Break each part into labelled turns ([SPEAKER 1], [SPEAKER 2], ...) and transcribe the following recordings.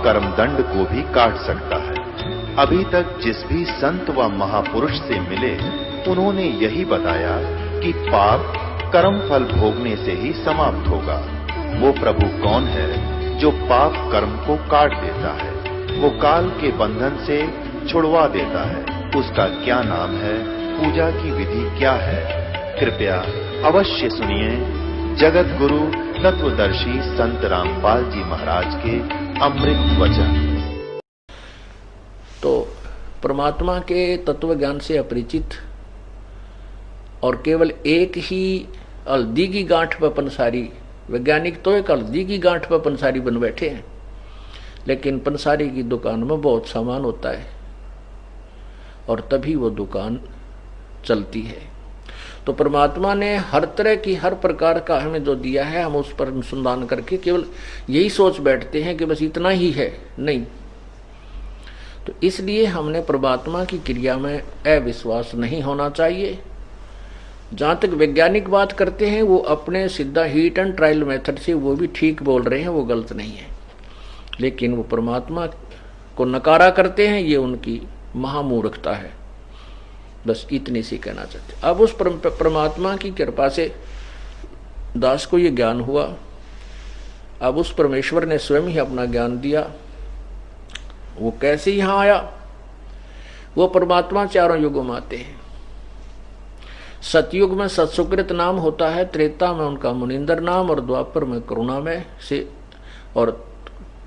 [SPEAKER 1] कर्मदंड को भी काट सकता है। अभी तक जिस भी संत व महापुरुष से मिले, उन्होंने यही बताया कि पाप कर्म फल भोगने से ही समाप्त होगा। वो प्रभु कौन है जो पाप कर्म को काट देता है, वो काल के बंधन से छुड़वा देता है। उसका क्या नाम है, पूजा की विधि क्या है? कृपया अवश्य सुनिए जगत गुरु तत्वदर्शी संत रामपाल जी महाराज के अमृत वचन।
[SPEAKER 2] तो परमात्मा के तत्व ज्ञान से अपरिचित और केवल एक ही हल्दी की गांठ पर पंसारी, वैज्ञानिक तो एक हल्दी की गांठ पर पंसारी बन बैठे हैं, लेकिन पंसारी की दुकान में बहुत सामान होता है और तभी वो दुकान चलती है। तो परमात्मा ने हर तरह की हर प्रकार का हमें जो दिया है, हम उस पर अनुसंधान करके केवल यही सोच बैठते हैं कि बस इतना ही है, नहीं। तो इसलिए हमने परमात्मा की क्रिया में अविश्वास नहीं होना चाहिए। जहां तक वैज्ञानिक बात करते हैं, वो अपने सीधा हीट एंड ट्रायल मेथड से वो भी ठीक बोल रहे हैं, वो गलत नहीं है, लेकिन वो परमात्मा को नकारा करते हैं, ये उनकी महामूर्खता है। बस इतनी सी कहना चाहते। अब उस परमात्मा की कृपा से दास को ये ज्ञान हुआ। अब उस परमेश्वर ने स्वयं ही अपना ज्ञान दिया। वो कैसे यहां आया? वो परमात्मा चारों युगों में आते हैं। सतयुग में सत्सुकृत नाम होता है, त्रेता में उनका मुनिंदर नाम, और द्वापर में करुणा में से, और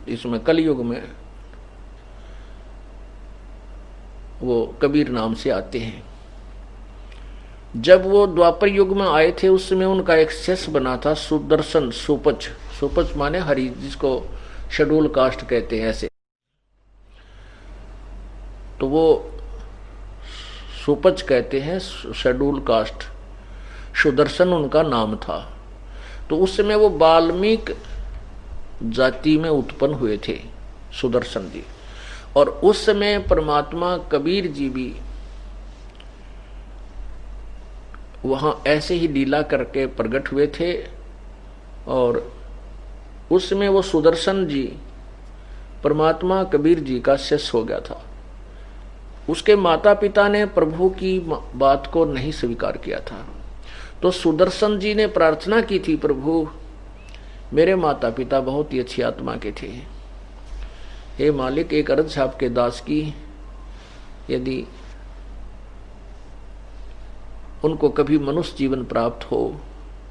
[SPEAKER 2] इसमें कलयुग में वो कबीर नाम से आते हैं। जब वो द्वापर युग में आए थे, उस समय उनका एक शिष्य बना था सुदर्शन, सुपच। सुपच माने हरि, जिसको शेड्यूल कास्ट कहते हैं ऐसे। तो वो सुपच कहते हैं, शेड्यूल कास्ट। सुदर्शन उनका नाम था। तो उस समय वो वाल्मीकि जाति में उत्पन्न हुए थे सुदर्शन जी। और उस समय परमात्मा कबीर जी भी वहां ऐसे ही लीला करके प्रकट हुए थे। और उस समय वो सुदर्शन जी परमात्मा कबीर जी का शिष्य हो गया था। उसके माता पिता ने प्रभु की बात को नहीं स्वीकार किया था। तो सुदर्शन जी ने प्रार्थना की थी, प्रभु मेरे माता पिता बहुत ही अच्छी आत्मा के थे, हे मालिक एक अर्ज है आपके दास की, यदि उनको कभी मनुष्य जीवन प्राप्त हो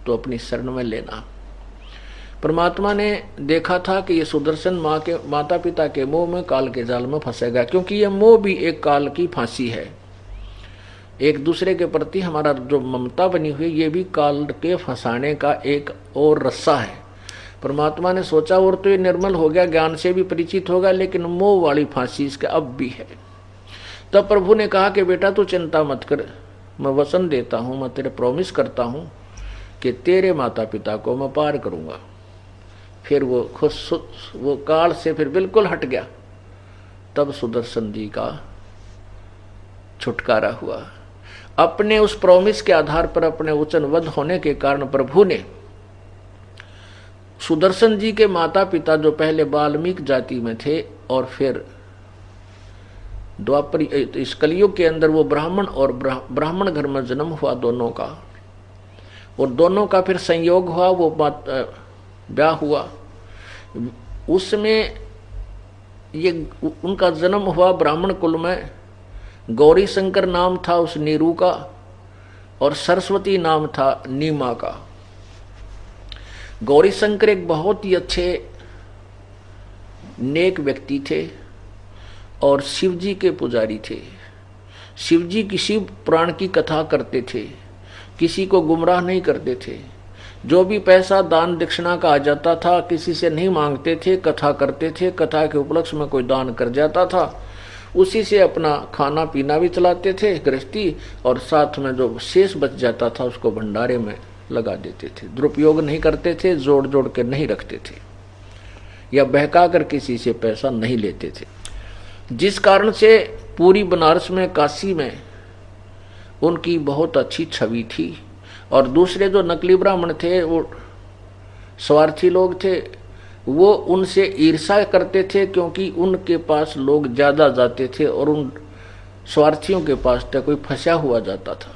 [SPEAKER 2] तो अपनी शरण में लेना। परमात्मा ने देखा था कि ये सुदर्शन माँ के माता पिता के मोह में, काल के जाल में फंसेगा, क्योंकि यह मोह भी एक काल की फांसी है। एक दूसरे के प्रति हमारा जो ममता बनी हुई, ये भी काल के फंसाने का एक और रस्सा है। परमात्मा ने सोचा और तो ये निर्मल हो गया, ज्ञान से भी परिचित होगा, लेकिन मोह वाली फांसी इसके अब भी है। तब प्रभु ने कहा कि बेटा तू चिंता मत कर, मैं वचन देता हूं, मैं तेरे प्रॉमिस करता हूं कि तेरे माता पिता को मैं पार करूंगा। फिर वो खुश, वो काल से फिर बिल्कुल हट गया। तब सुदर्शन जी का छुटकारा हुआ। अपने उस प्रॉमिस के आधार पर, अपने वचनबद्ध होने के कारण प्रभु ने सुदर्शन जी के माता पिता, जो पहले वाल्मीकि जाति में थे और फिर द्वापर, इस कलयुग के अंदर वो ब्राह्मण और ब्राह्मण घर में जन्म हुआ दोनों का, और दोनों का फिर संयोग हुआ, वो ब्याह हुआ। उसमें ये उनका जन्म हुआ ब्राह्मण कुल में। गौरी शंकर नाम था उस नीरू का, और सरस्वती नाम था नीमा का। गौरी शंकर एक बहुत ही अच्छे नेक व्यक्ति थे और शिव जी के पुजारी थे। शिव जी की शिव पुराण की कथा करते थे, किसी को गुमराह नहीं करते थे। जो भी पैसा दान दक्षिणा का आ जाता था, किसी से नहीं मांगते थे, कथा करते थे। कथा के उपलक्ष्य में कोई दान कर जाता था, उसी से अपना खाना पीना भी चलाते थे गृहस्थी, और साथ में जो शेष बच जाता था उसको भंडारे में लगा देते थे। दुरुपयोग नहीं करते थे, जोड़ जोड़ के नहीं रखते थे, या बहका कर किसी से पैसा नहीं लेते थे। जिस कारण से पूरी बनारस में, काशी में उनकी बहुत अच्छी छवि थी। और दूसरे जो नकली ब्राह्मण थे वो स्वार्थी लोग थे, वो उनसे ईर्ष्या करते थे, क्योंकि उनके पास लोग ज्यादा जाते थे और उन स्वार्थियों के पास तो कोई फंसा हुआ जाता था।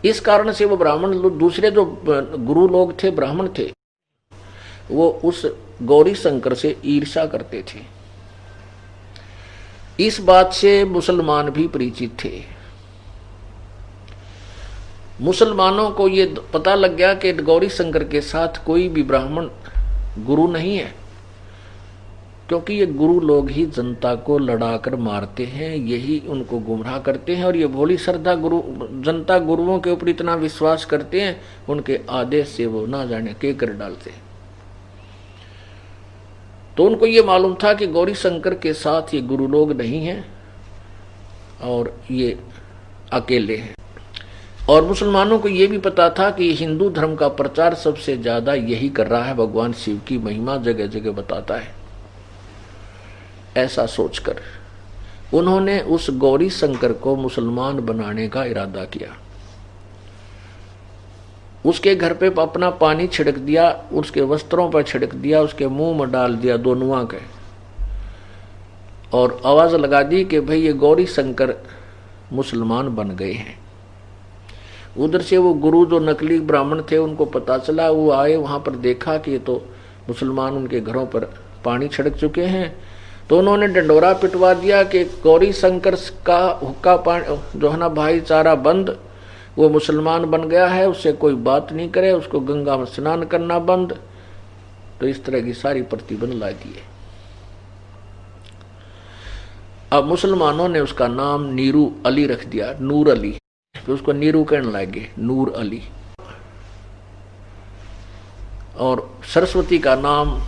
[SPEAKER 2] इस कारण से वो ब्राह्मण लोग, दूसरे जो गुरु लोग थे, ब्राह्मण थे, वो उस गौरी शंकर से ईर्ष्या करते थे। इस बात से मुसलमान भी परिचित थे। मुसलमानों को ये पता लग गया कि गौरी शंकर के साथ कोई भी ब्राह्मण गुरु नहीं है, क्योंकि ये गुरु लोग ही जनता को लड़ाकर मारते हैं, यही उनको गुमराह करते हैं, और ये भोली श्रद्धा जनता गुरुओं के ऊपर इतना विश्वास करते हैं, उनके आदेश से वो ना जाने के कर डालते हैं। तो उनको ये मालूम था कि गौरी शंकर के साथ ये गुरु लोग नहीं हैं और ये अकेले हैं। और मुसलमानों को ये भी पता था कि हिंदू धर्म का प्रचार सबसे ज्यादा यही कर रहा है, भगवान शिव की महिमा जगह जगह बताता है। ऐसा सोचकर उन्होंने उस गौरी शंकर को मुसलमान बनाने का इरादा किया। उसके घर पे अपना पानी छिड़क दिया, उसके वस्त्रों पर छिड़क दिया, उसके मुंह में डाल दिया दोनुआ के, और आवाज लगा दी कि भाई ये गौरी शंकर मुसलमान बन गए हैं। उधर से वो गुरु जो नकली ब्राह्मण थे उनको पता चला, वो आए, वहां पर देखा कि ये तो मुसलमान उनके घरों पर पानी छिड़क चुके हैं। तो उन्होंने डंडोरा पिटवा दिया कि गौरी शंकर का हुक्का पानी जो है ना भाईचारा बंद, वो मुसलमान बन गया है, उससे कोई बात नहीं करे, उसको गंगा में स्नान करना बंद। तो इस तरह की सारी प्रतिबंध ला दिए। अब मुसलमानों ने उसका नाम नीरू अली रख दिया, नूर अली, तो उसको नीरू कहने लगे, नूर अली। और सरस्वती का नाम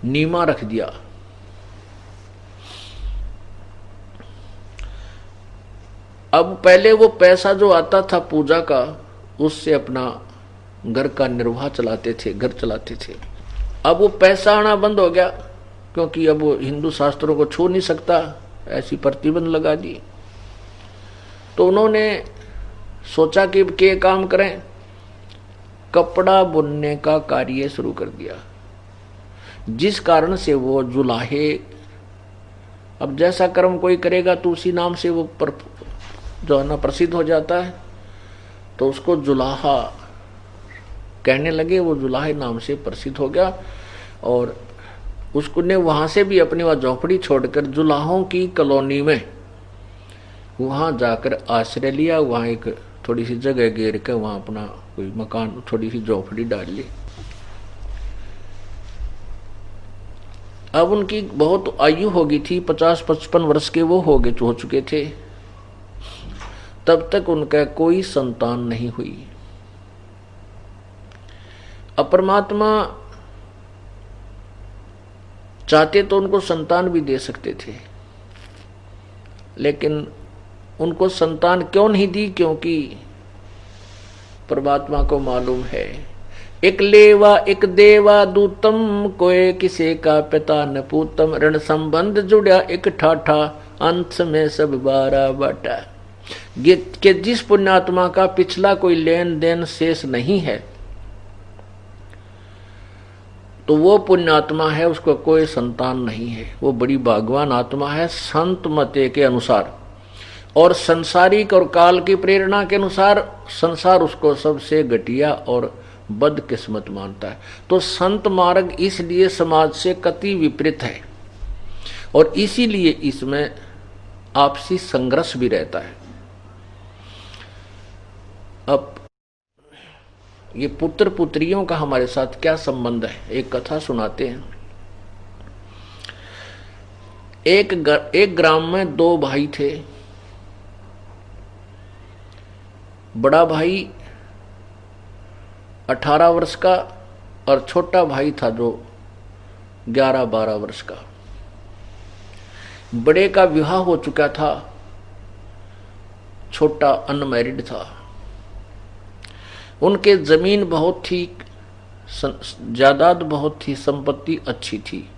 [SPEAKER 2] नीमा रख दिया। अब पहले वो पैसा जो आता था पूजा का, उससे अपना घर का निर्वाह चलाते थे, घर चलाते थे। अब वो पैसा आना बंद हो गया, क्योंकि अब वो हिंदू शास्त्रों को छू नहीं सकता, ऐसी प्रतिबंध लगा दी। तो उन्होंने सोचा कि क्या काम करें, कपड़ा बुनने का कार्य शुरू कर दिया, जिस कारण से वो जुलाहे, अब जैसा कर्म कोई करेगा तो उसी नाम से वो जो है ना प्रसिद्ध हो जाता है, तो उसको जुलाहा कहने लगे। वो जुलाहे नाम से प्रसिद्ध हो गया, और उसको ने वहां से भी अपनी वह झोपड़ी छोड़कर जुलाहों की कॉलोनी में वहां जाकर आश्रय लिया। वहां एक थोड़ी सी जगह घेर कर वहां अपना कोई मकान, थोड़ी सी झोपड़ी डाल ली। अब उनकी बहुत आयु हो गई थी, 50-55 वर्ष के वो हो चुके थे। तब तक उनका कोई संतान नहीं हुई। अब परमात्मा चाहते तो उनको संतान भी दे सकते थे, लेकिन उनको संतान क्यों नहीं दी? क्योंकि परमात्मा को मालूम है, एक लेवा एक देवा दूतम, कोई किसे का पिता न पूतम, ऋण संबंध जुड़ा एक ठाठा, अंत में सब बारा बाटा। कि जिस पुण्यात्मा का पिछला कोई लेन देन शेष नहीं है, तो वो पुण्यात्मा है, उसको कोई संतान नहीं है, वो बड़ी भाग्यवान आत्मा है संत मते के अनुसार। और संसारिक और काल की प्रेरणा के अनुसार संसार उसको सबसे घटिया और बदकिस्मत मानता है। तो संत मार्ग इसलिए समाज से कति विपरीत है, और इसीलिए इसमें आपसी संघर्ष भी रहता है। अब ये पुत्र पुत्रियों का हमारे साथ क्या संबंध है, एक कथा सुनाते हैं। एक ग्राम में 2 भाई थे। बड़ा भाई 18 वर्ष का और छोटा भाई था जो 11-12 वर्ष का। बड़े का विवाह हो चुका था, छोटा अनमैरिड था। उनके जमीन बहुत थी, जायदाद बहुत थी, संपत्ति अच्छी थी,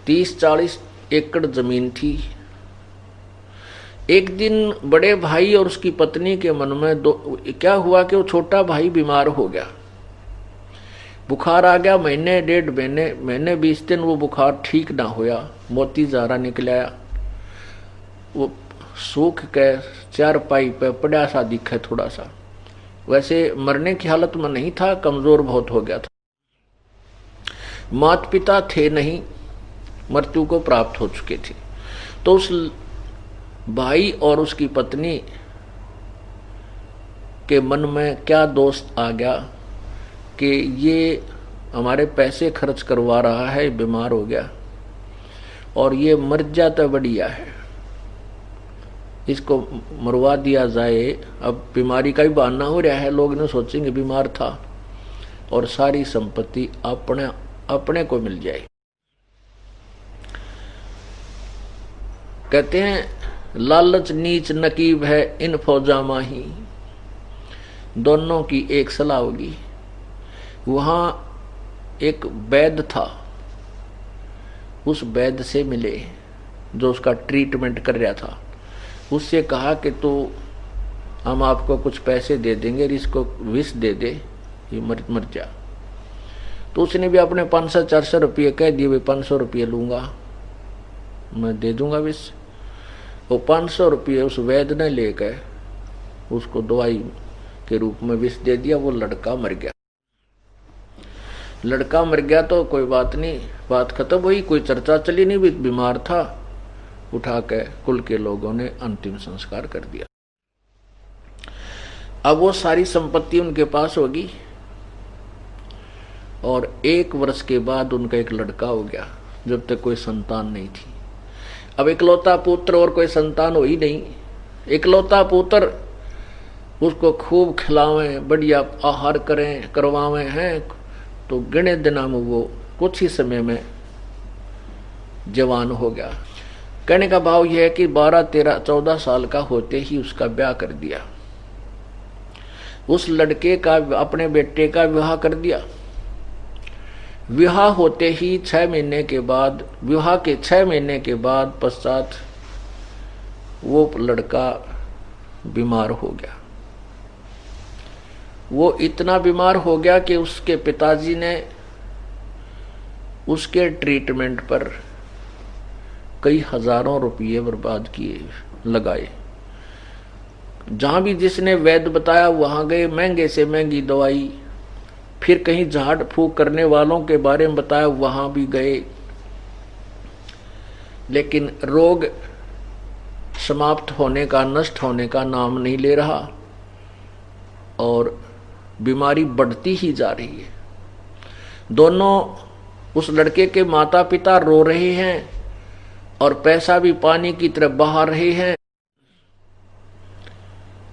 [SPEAKER 2] 30-40 एकड़ जमीन थी। एक दिन बड़े भाई और उसकी पत्नी के मन में क्या हुआ कि वो छोटा भाई बीमार हो गया। बुखार आ गया, महीने 1.5 महीने 20 दिन वो बुखार ठीक ना होया, मोती जारा निकल आया, वो सूख के चारपाई पे पड़ा सा दिखे थोड़ा सा। वैसे मरने की हालत में नहीं था, कमजोर बहुत हो गया था। माता पिता थे नहीं, मृत्यु को प्राप्त हो चुके थे। तो उस भाई और उसकी पत्नी के मन में क्या दोष आ गया कि ये हमारे पैसे खर्च करवा रहा है, बीमार हो गया और ये मर जाता बढ़िया है, इसको मरवा दिया जाए। अब बीमारी का ही बहाना हो रहा है, लोग ने सोचेंगे बीमार था और सारी संपत्ति अपने को मिल जाए। कहते हैं लालच नीच नकीब है इन फौजा माही, दोनों की एक सलाह होगी। वहां एक वैद्य था, उस वैद्य से मिले जो उसका ट्रीटमेंट कर रहा था। उससे कहा कि तो हम आपको कुछ पैसे दे देंगे, इसको विष दे दे, ये मर जा। तो उसने भी अपने 500-400 रुपये कह दिए, भाई 500 रुपये लूंगा, मैं दे दूंगा विष। वो 500 रुपये उस वैद्य ने लेकर उसको दवाई के रूप में विष दे दिया। वो लड़का मर गया। लड़का मर गया तो कोई बात नहीं, बात खत्म हुई, कोई चर्चा चली नहीं, बीमार था। उठा के कुल के लोगों ने अंतिम संस्कार कर दिया। अब वो सारी संपत्ति उनके पास होगी और 1 वर्ष के बाद उनका एक लड़का हो गया, जब तक कोई संतान नहीं थी। अब इकलौता पुत्र और कोई संतान हो ही नहीं। इकलौता पुत्र, उसको खूब खिलावें, बढ़िया आहार करें, करवावें हैं, तो गिने दिनों में वो कुछ ही समय में जवान हो गया। कहने का भाव यह है कि 12, 13, 14 साल का होते ही उसका ब्याह कर दिया। उस लड़के का, अपने बेटे का विवाह कर दिया। विवाह होते ही 6 महीने के बाद, विवाह के 6 महीने के बाद पश्चात वो लड़का बीमार हो गया। वो इतना बीमार हो गया कि उसके पिताजी ने उसके ट्रीटमेंट पर कई हजारों रुपये बर्बाद किए, लगाए। जहां भी जिसने वैद्य बताया वहां गए, महंगे से महंगी दवाई। फिर कहीं झाड़ फूक करने वालों के बारे में बताया, वहां भी गए, लेकिन रोग समाप्त होने का, नष्ट होने का नाम नहीं ले रहा और बीमारी बढ़ती ही जा रही है। दोनों, उस लड़के के माता पिता रो रहे हैं और पैसा भी पानी की तरफ बहा रहे हैं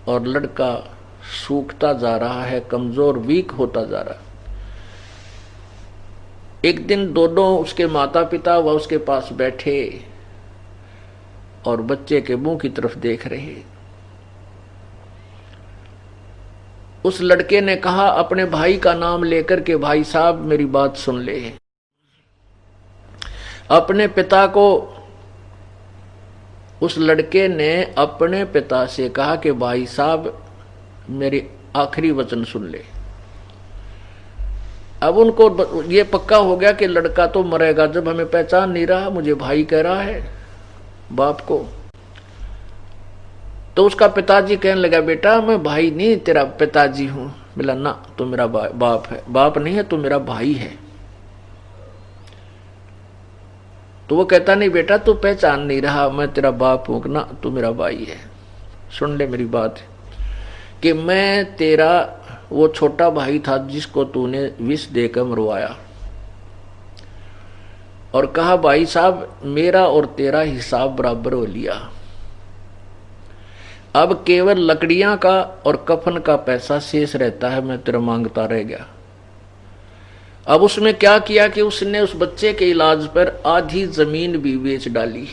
[SPEAKER 2] और लड़का सूखता जा रहा है, कमजोर, वीक होता जा रहा है। एक दिन दोनों, उसके माता पिता व उसके पास बैठे और बच्चे के मुंह की तरफ देख रहे। उस लड़के ने कहा अपने भाई का नाम लेकर के, भाई साहब मेरी बात सुन ले। अपने पिता को, उस लड़के ने अपने पिता से कहा कि भाई साहब मेरे आखिरी वचन सुन ले। अब उनको ये पक्का हो गया कि लड़का तो मरेगा, जब हमें पहचान नहीं रहा, मुझे भाई कह रहा है बाप को। तो उसका पिताजी कहने लगा, बेटा मैं भाई नहीं तेरा पिताजी हूं। बोला ना, तू मेरा बाप है। बाप नहीं है, तू मेरा भाई है। तो वो कहता, नहीं बेटा तू पहचान नहीं रहा, मैं तेरा बाप हूं ना, तू मेरा भाई है। सुन ले मेरी बात कि मैं तेरा वो छोटा भाई था जिसको तूने विष देकर मरवाया और कहा भाई साहब मेरा और तेरा हिसाब बराबर हो लिया, अब केवल लकड़ियां का और कफन का पैसा शेष रहता है, मैं तेरा मांगता रह गया। अब उसमें क्या किया कि उसने उस बच्चे के इलाज पर आधी जमीन भी बेच डाली।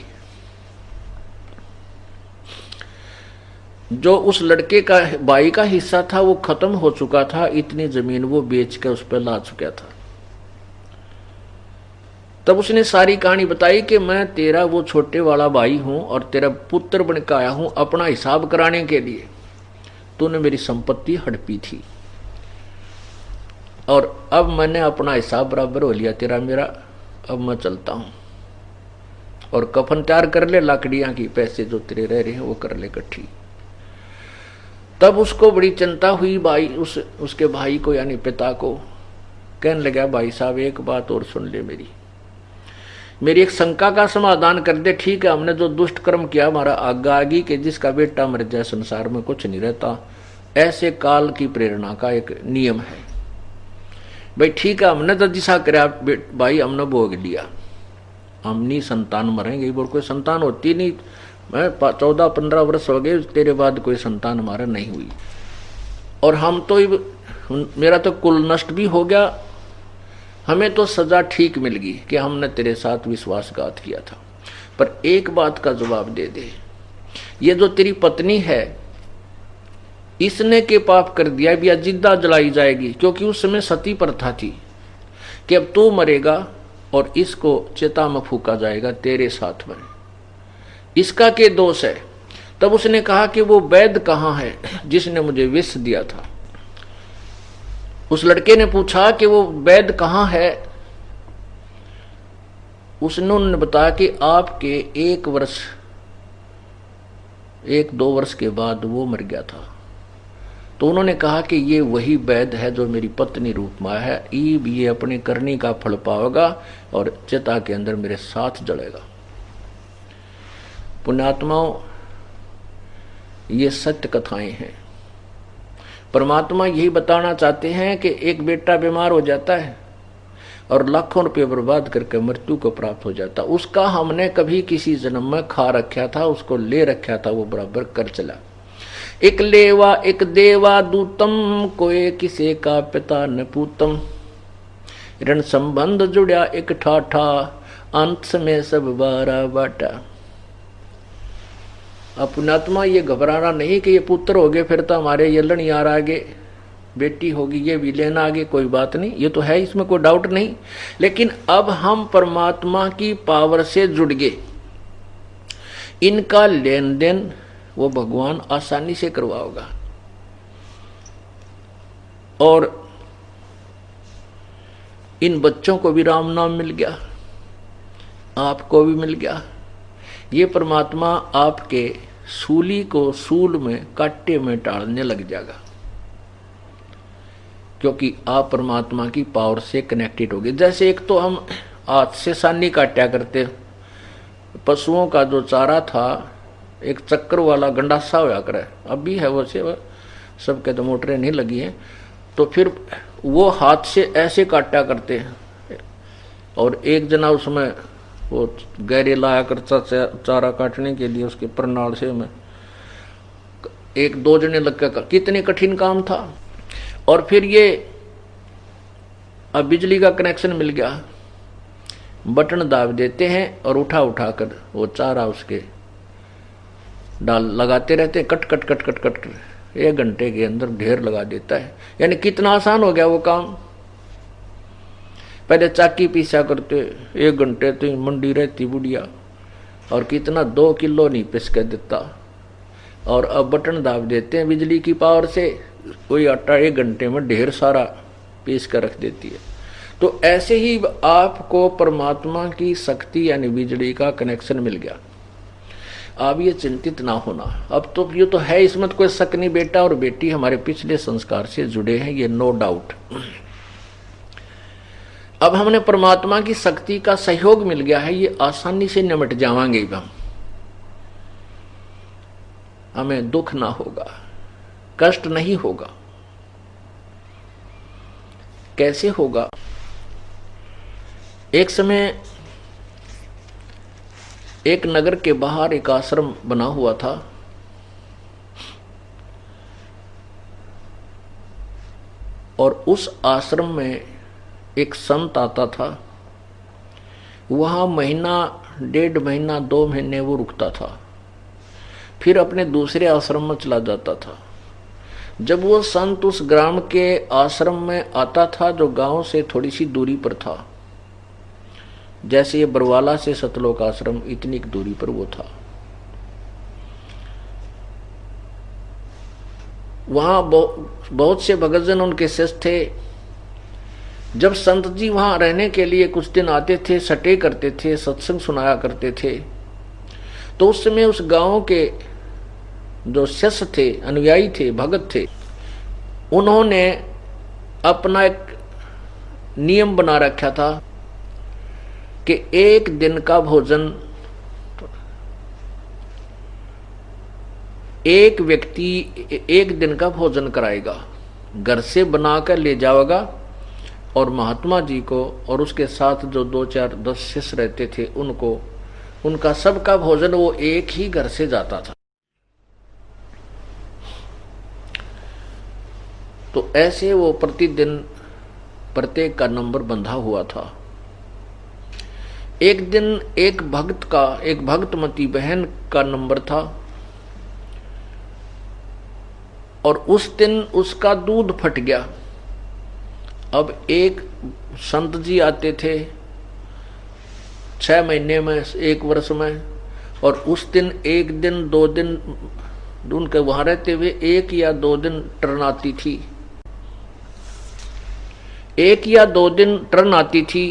[SPEAKER 2] जो उस लड़के का भाई का हिस्सा था वो खत्म हो चुका था, इतनी जमीन वो बेच कर उस पर ला चुका था। तब उसने सारी कहानी बताई कि मैं तेरा वो छोटे वाला भाई हूं और तेरा पुत्र बनकर आया हूं अपना हिसाब कराने के लिए। तूने मेरी संपत्ति हड़पी थी। और अब मैंने अपना हिसाब बराबर हो लिया तेरा मेरा, अब मैं चलता हूं। और कफन तैयार कर ले, लाकड़ियां की पैसे जो तेरे रह रहे हैं वो कर ले इकट्ठी। तब उसको बड़ी चिंता हुई, भाई उसके भाई को यानी पिता को। कहने लगा, भाई साहब एक बात और सुन ले, मेरी एक शंका का समाधान कर दे। ठीक है, हमने जो दुष्ट कर्म किया हमारा आगा आगी के जिसका बेटा मर जाए संसार में कुछ नहीं रहता, ऐसे काल की प्रेरणा का एक नियम है। भाई ठीक है, हमने तो दिशा कराया भाई, हमने भोग लिया, हमनी संतान मरेंगे, बोल कोई संतान होती नहीं। मैं 14-15 वर्ष हो गए, तेरे बाद कोई संतान हमारा नहीं हुई, और हम तो मेरा तो कुल नष्ट भी हो गया। हमें तो सजा ठीक मिल गई कि हमने तेरे साथ विश्वासघात किया था। पर एक बात का जवाब दे दे, ये जो तेरी पत्नी है इसने के पाप कर दिया भी, जिद्दा जलाई जाएगी, क्योंकि उस समय सती प्रथा थी कि अब तू मरेगा और इसको चिता में फूका जाएगा तेरे साथ में, इसका के दोष है। तब उसने कहा कि वो वैद्य कहाँ है जिसने मुझे विष दिया था। उस लड़के ने पूछा कि वो वैद्य कहाँ है। उन्होंने बताया कि आपके 1-2 वर्ष के बाद वो मर गया था। तो उन्होंने कहा कि ये वही वैद्य है जो मेरी पत्नी रूप में है, ये अपने करनी का फल पाएगा और चिता के अंदर मेरे साथ जलेगा। पुण्यात्माओं, ये सत्य कथाएं हैं। परमात्मा यही बताना चाहते हैं कि एक बेटा बीमार हो जाता है और लाखों रुपये बर्बाद करके मृत्यु को प्राप्त हो जाता, उसका हमने कभी किसी जन्म में खा रखा था, उसको ले रखा था, वो बराबर कर चला। एक लेवा एक देवा दूतम, कोई किसे का पिता न पूतम, ऋण संबंध जुड़ा एक ठाठा, अंत में सब बारा बाटा। पुण्यात्मा, ये घबराना नहीं कि ये पुत्र हो गए फिर तो हमारे ये लड़ यार आगे, बेटी होगी ये भी लेना आगे, कोई बात नहीं, ये तो है, इसमें कोई डाउट नहीं। लेकिन अब हम परमात्मा की पावर से जुड़ गए, इनका लेन देन वो भगवान आसानी से करवाओगा। और इन बच्चों को भी राम नाम मिल गया, आपको भी मिल गया। ये परमात्मा आपके सूली को सूल में कांटे में टालने लग जाएगा, क्योंकि आप परमात्मा की पावर से कनेक्टेड हो गए। जैसे एक तो हम हाथ से सानी काटा करते, पशुओं का जो चारा था एक चक्कर वाला गंडासा होया करे, अब भी है वैसे, सब के तो मोटरें नहीं लगी हैं, तो फिर वो हाथ से ऐसे काटा करते हैं। और एक जना उसमें वो गहरे लाया करता चारा काटने के लिए, उसके प्रणाल से में 1-2 जने लग के, कितने कठिन काम था। और फिर ये अब बिजली का कनेक्शन मिल गया, बटन दाब देते हैं और उठा उठा कर वो चारा उसके डाल लगाते रहते हैं, cut cut cut cut cut कर 1 घंटे के अंदर ढेर लगा देता है। यानी कितना आसान हो गया वो काम। पहले चाकी पीसा करते 1 घंटे तो मंडी रहती बुढ़िया, और कितना 2 किलो नहीं पिस के देता। और अब बटन दाब देते हैं बिजली की पावर से, कोई आटा 1 घंटे में ढेर सारा पीस कर रख देती है। तो ऐसे ही आपको परमात्मा की शक्ति यानी बिजली का कनेक्शन मिल गया। अब ये चिंतित ना होना, अब तो ये तो है, इसमें कोई शक नहीं। बेटा और बेटी हमारे पिछले संस्कार से जुड़े हैं, ये नो डाउट। अब हमने परमात्मा की शक्ति का सहयोग मिल गया है, ये आसानी से निमट जावांगे। हम हमें दुख ना होगा, कष्ट नहीं होगा। कैसे होगा? एक समय एक नगर के बाहर एक आश्रम बना हुआ था। और उस आश्रम में एक संत आता था। वहां महीना, 1.5 महीना, 2 महीने वो रुकता था, फिर अपने दूसरे आश्रम में चला जाता था। जब वो संत उस ग्राम के आश्रम में आता था जो गांव से थोड़ी सी दूरी पर था, जैसे ये बरवाला से सतलोक आश्रम इतनी दूरी पर वो था, वहां बहुत से भगतजन उनके शिष्य थे। जब संत जी वहां रहने के लिए कुछ दिन आते थे, सटे करते थे, सत्संग सुनाया करते थे, तो उस समय उस गांव के जो शिष्य थे, अनुयायी थे, भगत थे, उन्होंने अपना एक नियम बना रखा था कि एक दिन का भोजन एक व्यक्ति एक दिन का भोजन कराएगा, घर से बनाकर ले जाएगा, और महात्मा जी को और उसके साथ जो 2, 4, 10 शिष्य रहते थे उनको, उनका सबका भोजन वो एक ही घर से जाता था। तो ऐसे वो प्रतिदिन प्रत्येक का नंबर बंधा हुआ था। एक दिन एक भक्तमती बहन का नंबर था, और उस दिन उसका दूध फट गया। अब एक संत जी आते थे 6 महीने में, 1 वर्ष में, और उस दिन 1 दिन 2 दिन उनके वहां रहते हुए 1 या 2 दिन टर्न आती थी, 1 या 2 दिन टर्न आती थी।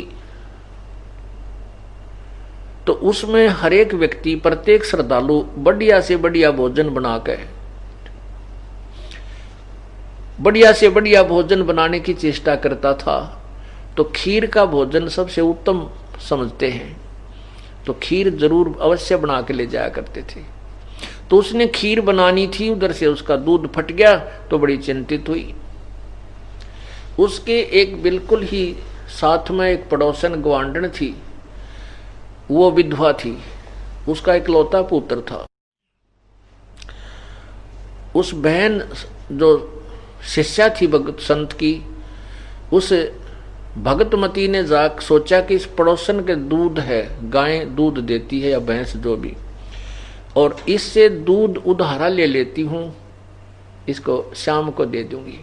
[SPEAKER 2] तो उसमें हर एक व्यक्ति, प्रत्येक श्रद्धालु बढ़िया से बढ़िया भोजन बनाकर, बढ़िया से बढ़िया भोजन बनाने की चेष्टा करता था। तो खीर का भोजन सबसे उत्तम समझते हैं, तो खीर जरूर अवश्य बना के ले जाया करते थे। तो उसने खीर बनानी थी, उधर से उसका दूध फट गया, तो बड़ी चिंतित हुई। उसके एक बिल्कुल ही साथ में एक पड़ोसन ग्वांडन थी, वो विधवा थी, उसका इकलौता पुत्र था। उस बहन जो शिष्या थी भगत संत की, उस भगतमती ने जाक सोचा कि इस पड़ोसन के दूध है, गाय दूध देती है या भैंस जो भी, और इससे दूध उधारा ले लेती हूं, इसको शाम को दे दूंगी।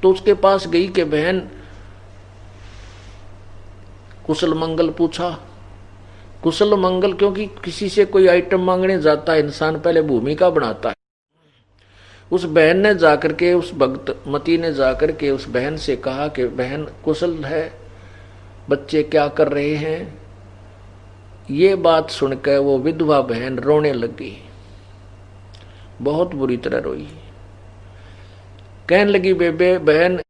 [SPEAKER 2] तो उसके पास गई कि बहन कुशल मंगल पूछा। कुशल मंगल, क्योंकि किसी से कोई आइटम मांगने जाता है इंसान पहले भूमिका बनाता है। उस बहन ने जाकर के, उस भगतमती ने जाकर के उस बहन से कहा कि बहन कुशल है, बच्चे क्या कर रहे हैं। ये बात सुनकर वो विधवा बहन रोने लग गई, बहुत बुरी तरह रोई। कहने लगी, बेबे बहन,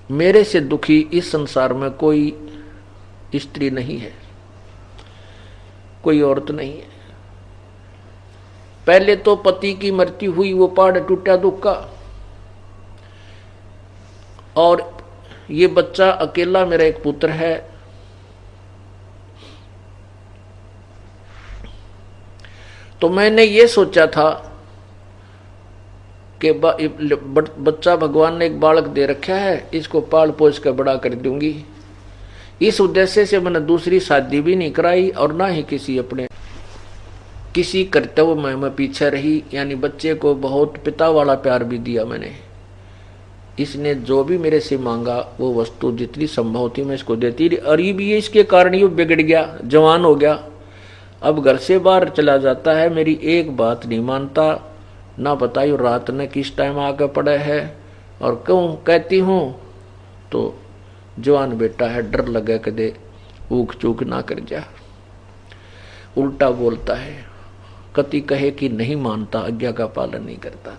[SPEAKER 2] मेरे से दुखी इस संसार में कोई स्त्री नहीं है, कोई औरत नहीं है। पहले तो पति की मृत्यु हुई, वो पहाड़ टूटा दुख का, और ये बच्चा अकेला मेरा एक पुत्र है। तो मैंने ये सोचा था कि बच्चा भगवान ने एक बालक दे रखा है, इसको पाल पोस कर बड़ा कर दूंगी। इस उद्देश्य से मैंने दूसरी शादी भी नहीं कराई, और ना ही किसी कर्तव्य में मैं पीछे रही, यानी बच्चे को बहुत पिता वाला प्यार भी दिया मैंने। इसने जो भी मेरे से मांगा वो वस्तु जितनी संभव थी मैं इसको देती रही, और ये भी इसके कारण ये बिगड़ गया, जवान हो गया, अब घर से बाहर चला जाता है, मेरी एक बात नहीं मानता, ना बताइए रात ने किस टाइम आकर पड़ा है, और क्यों कहती हूँ तो जवान बेटा है, डर लगे कदे ऊक चूक ना कर जा, उल्टा बोलता है, कति कहे कि नहीं मानता, आज्ञा का पालन नहीं करता।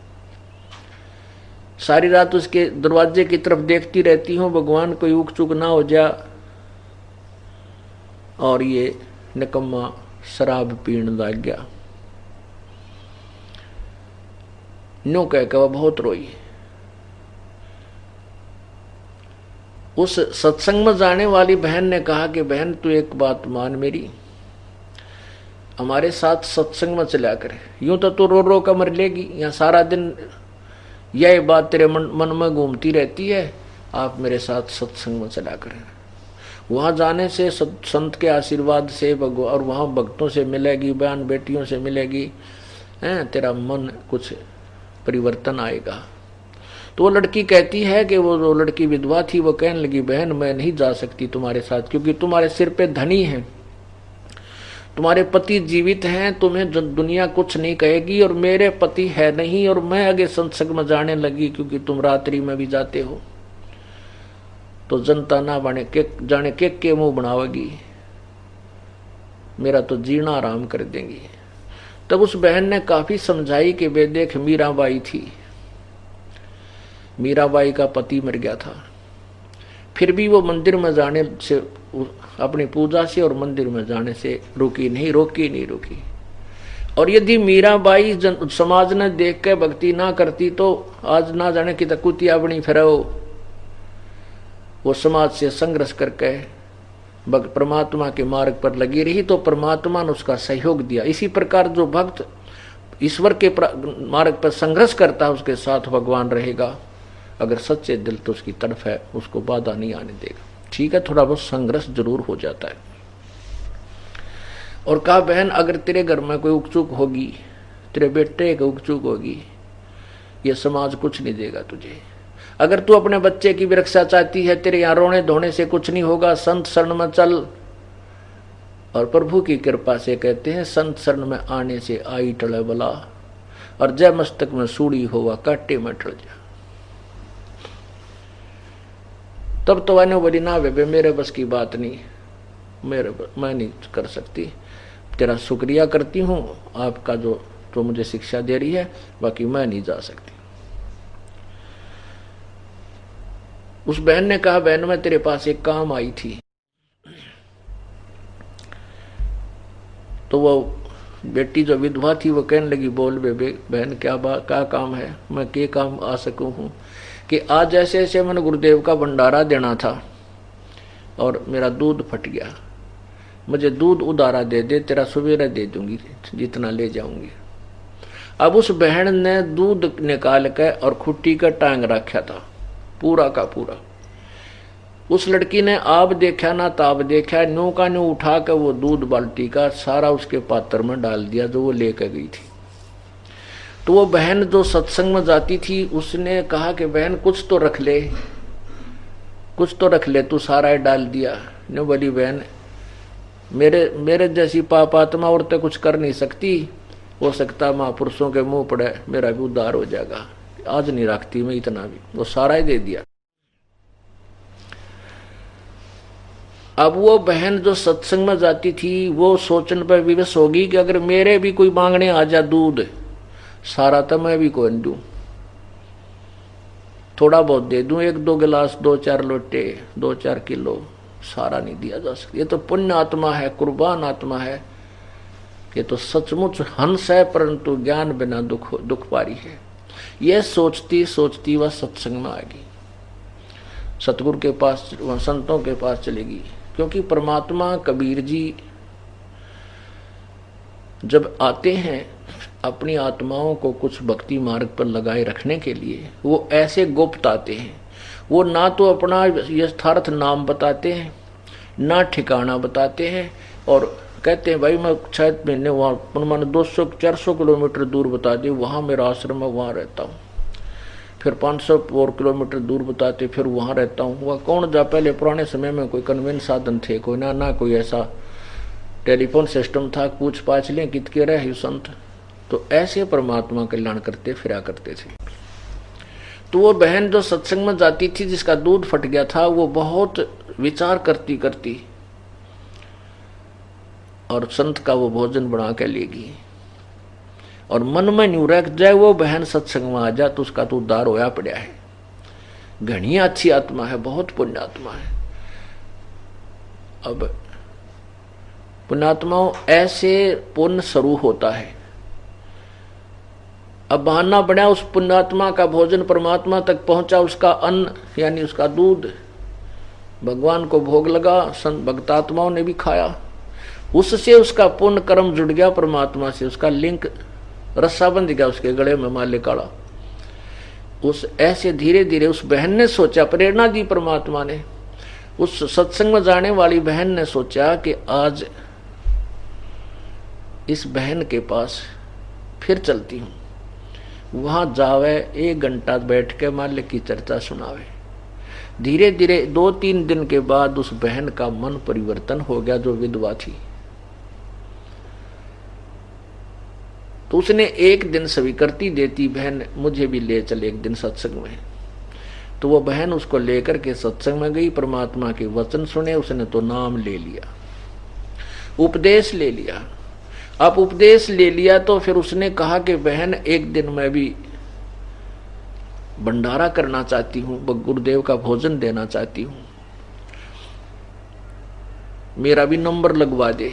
[SPEAKER 2] सारी रात उसके दरवाजे की तरफ देखती रहती हूँ, भगवान कोई ऊक चूक ना हो जा। और ये निकम्मा शराब पीने लग गया। नो कह के वह बहुत रोई। उस सत्संग में जाने वाली बहन ने कहा कि बहन तू एक बात मान मेरी, हमारे साथ सत्संग में चला कर, यूं तो तू रो रो कर मर लेगी, यहाँ सारा दिन यह बात तेरे मन में घूमती रहती है, आप मेरे साथ सत्संग में चला कर। वहां जाने से संत के आशीर्वाद से और वहां भक्तों से मिलेगी, बहन बेटियों से मिलेगी, तेरा मन कुछ परिवर्तन आएगा। तो वो लड़की कहती है कि वो जो लड़की विधवा थी वो कहने लगी, बहन मैं नहीं जा सकती तुम्हारे साथ, क्योंकि तुम्हारे सिर पे धनी है, तुम्हारे पति जीवित हैं, तुम्हें दुनिया कुछ नहीं कहेगी, और मेरे पति है नहीं, और मैं आगे सत्संग में जाने लगी क्योंकि तुम रात्रि में भी जाते हो, तो जनता ना बने के जाने के मुंह बनावेगी, मेरा तो जीना आराम कर देंगी। तब उस बहन ने काफी समझाई कि वे देख मीराबाई थी, मीराबाई का पति मर गया था, फिर भी वो मंदिर में जाने से, अपनी पूजा से और मंदिर में जाने से रोकी नहीं। और यदि मीराबाई समाज ने देख के भक्ति ना करती तो आज ना जाने की कुतिया बनी फिर वो समाज से संघर्ष करके परमात्मा के मार्ग पर लगी रही, तो परमात्मा ने उसका सहयोग दिया। इसी प्रकार जो भक्त ईश्वर के मार्ग पर संघर्ष करता है उसके साथ भगवान रहेगा, अगर सच्चे दिल तो उसकी तरफ है, उसको बाधा नहीं आने देगा। ठीक है, थोड़ा बहुत संघर्ष जरूर हो जाता है। और कहा बहन अगर तेरे घर में कोई उकचुक होगी, तेरे बेटे की उकचुक होगी, ये समाज कुछ नहीं देगा तुझे। अगर तू अपने बच्चे की भी रक्षा चाहती है, तेरे यहाँ रोने धोने से कुछ नहीं होगा, संत शरण में चल। और प्रभु की कृपा से कहते हैं संत शरण में आने से आई टले बला, और जय मस्तक में सूड़ी होगा काटे में टल जा। तब तो वाने बोली ना बेबे मेरे बस की बात नहीं, मैं नहीं कर सकती, तेरा शुक्रिया करती हूँ आपका जो मुझे शिक्षा दे रही है, बाकी मैं नहीं जा सकती। उस बहन ने कहा बहन मैं तेरे पास एक काम आई थी। तो वो बेटी जो विधवा थी वो कहने लगी बोल बेबे बहन क्या काम है, मैं क्या काम आ सकूं हूँ। कि आज ऐसे ऐसे मैंने गुरुदेव का भंडारा देना था और मेरा दूध फट गया, मुझे दूध उधारा दे दे, तेरा सवेरा दे दूंगी जितना ले जाऊंगी। अब उस बहन ने दूध निकाल के और खुट्टी का टांग रखा था पूरा का पूरा। उस लड़की ने आप देखा ना ताब देखा, न्यू का न्यू उठा कर वो दूध बाल्टी का सारा उसके पात्र में डाल दिया जो वो लेकर गई थी। तो वो बहन जो सत्संग में जाती थी उसने कहा कि बहन कुछ तो रख ले, तू सारा ही डाल दिया। ने बोली बहन मेरे जैसी पापात्मा औरतें कुछ कर नहीं सकती, हो सकता महापुरुषों के मुंह पड़े मेरा भी उद्धार हो जाएगा, आज नहीं रखती मैं इतना भी, वो सारा ही दे दिया। अब वो बहन जो सत्संग में जाती थी वो सोचने पर विवश होगी कि अगर मेरे भी कोई मांगने आ जा दूध, सारा तो मैं भी कौन दूं, थोड़ा बहुत दे दूं, 1-2 गिलास, 2-4 लोटे, 2-4 किलो, सारा नहीं दिया जा सकता। ये तो पुण्य आत्मा है, कुर्बान आत्मा है, ये तो सचमुच हंस है, परंतु ज्ञान बिना दुख पारी है। यह सोचती सोचती वह सत्संग में आएगी, सतगुरु के पास, संतों के पास चलेगी। क्योंकि परमात्मा कबीर जी जब आते हैं अपनी आत्माओं को कुछ भक्ति मार्ग पर लगाए रखने के लिए, वो ऐसे गुप्त आते हैं। वो ना तो अपना यथार्थ नाम बताते हैं, ना ठिकाना बताते हैं, और कहते हैं भाई मैं 6 महीने वहाँ मैंने 200-400 किलोमीटर दूर बता दी, वहाँ मेरा आश्रम है, वहाँ रहता हूँ। फिर 500 और किलोमीटर दूर बताते, फिर वहाँ रहता हूँ। वह कौन जा, पहले पुराने समय में कोई कन्वेंस साधन थे, कोई ना कोई ऐसा टेलीफोन सिस्टम था, पूछ पाछ लें कितके रहे संत, तो ऐसे परमात्मा कल्याण करते फिरा करते थे। तो वो बहन जो सत्संग में जाती थी जिसका दूध फट गया था, वो बहुत विचार करती करती और संत का वो भोजन बना के लेगी, और मन में न्यू रख जाए वो बहन सत्संग में आ जाए तो उसका तो उद्धार होया पड़ा है। घनी अच्छी आत्मा है, बहुत पुण्य आत्मा है। अब पुण्यात्माओं ऐसे पुण्य स्वरूप होता है। अब बहाना बना उस पुण्यात्मा का भोजन परमात्मा तक पहुंचा, उसका अन्न यानी उसका दूध भगवान को भोग लगा, संत भक्तात्माओं ने भी खाया, उससे उसका पुण्य कर्म जुड़ गया परमात्मा से, उसका लिंक रस्सा बंध गया उसके गले में माले काला। उस ऐसे धीरे धीरे उस बहन ने सोचा, प्रेरणा दी परमात्मा ने, उस सत्संग में जाने वाली बहन ने सोचा कि आज इस बहन के पास फिर चलती हूं, वहां जावे 1 घंटा बैठ के मालिक की चर्चा सुनावे। धीरे धीरे 2-3 दिन के बाद उस बहन का मन परिवर्तन हो गया जो विधवा थी। तो उसने एक दिन स्वीकृति देती, बहन मुझे भी ले चल एक दिन सत्संग में। तो वो बहन उसको लेकर के सत्संग में गई, परमात्मा के वचन सुने, उसने तो नाम ले लिया, उपदेश ले लिया। अब उपदेश ले लिया तो फिर उसने कहा कि बहन एक दिन मैं भी भंडारा करना चाहती हूं, गुरुदेव का भोजन देना चाहती हूं, मेरा भी नंबर लगवा दे।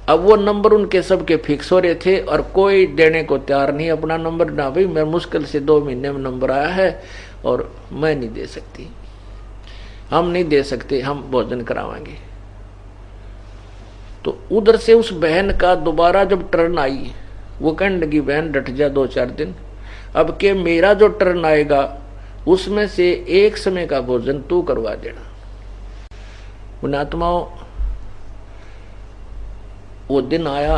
[SPEAKER 2] अब वो नंबर उनके सबके फिक्स हो रहे थे और कोई देने को तैयार नहीं अपना नंबर। ना भाई मैं मुश्किल से 2 महीने में नंबर आया है और मैं नहीं दे सकती, हम नहीं दे सकते, हम भोजन करावांगे। तो उधर से उस बहन का दोबारा जब टर्न आई, वो कहने लगी बहन डट जा 2-4 दिन, अब के मेरा जो टर्न आएगा उसमें से एक समय का भोजन तू करवा देना। पुण्यात्माओं, वो दिन आया,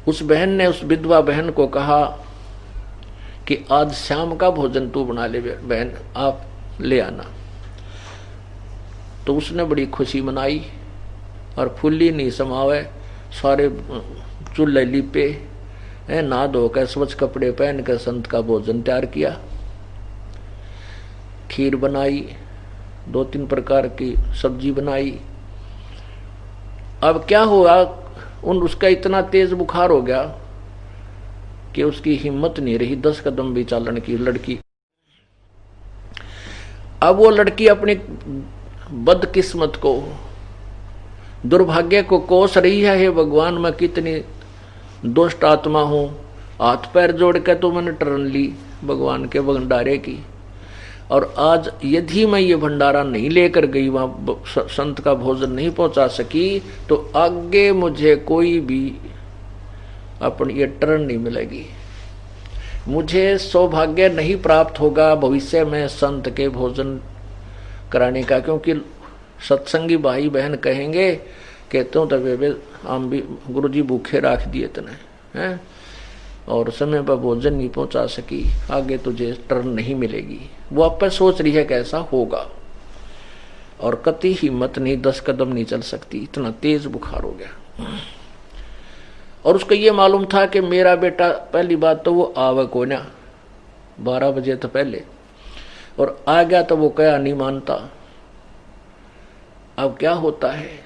[SPEAKER 2] उस बहन ने उस विधवा बहन को कहा कि आज शाम का भोजन तू बना ले बहन, आप ले आना। तो उसने बड़ी खुशी मनाई और फुल्ली नहीं समावे, सारे चूल्हे लिपे, नहा धोकर स्वच्छ कपड़े पहनकर संत का भोजन तैयार किया, खीर बनाई, 2-3 प्रकार की सब्जी बनाई। अब क्या हुआ, उसका इतना तेज बुखार हो गया कि उसकी हिम्मत नहीं रही 10 कदम भी चालन की लड़की। अब वो लड़की अपनी बदकिस्मत को, दुर्भाग्य को कोस रही है, हे भगवान मैं कितनी दुष्ट आत्मा हूं, हाथ पैर जोड़ के तो मैंने टर्न ली भगवान के भंडारे की, और आज यदि मैं ये भंडारा नहीं लेकर गई, वहां संत का भोजन नहीं पहुंचा सकी, तो आगे मुझे कोई भी अपनी ये टर्न नहीं मिलेगी, मुझे सौभाग्य नहीं प्राप्त होगा भविष्य में संत के भोजन कराने का। क्योंकि सत्संगी भाई बहन कहेंगे कि तुम तो बेबे हम भी गुरु जी भूखे रख दिए तने हैं और समय पर भोजन नहीं पहुंचा सकी, आगे तुझे टर्न नहीं मिलेगी। वो आप पर सोच रही है कैसा होगा, और कति हिम्मत नहीं, 10 कदम नहीं चल सकती, इतना तेज बुखार हो गया। और उसको ये मालूम था कि मेरा बेटा, पहली बात तो वो आवे को ना 12 बजे तो पहले, और आ गया तो वो क्या नहीं मानता। अब क्या होता है,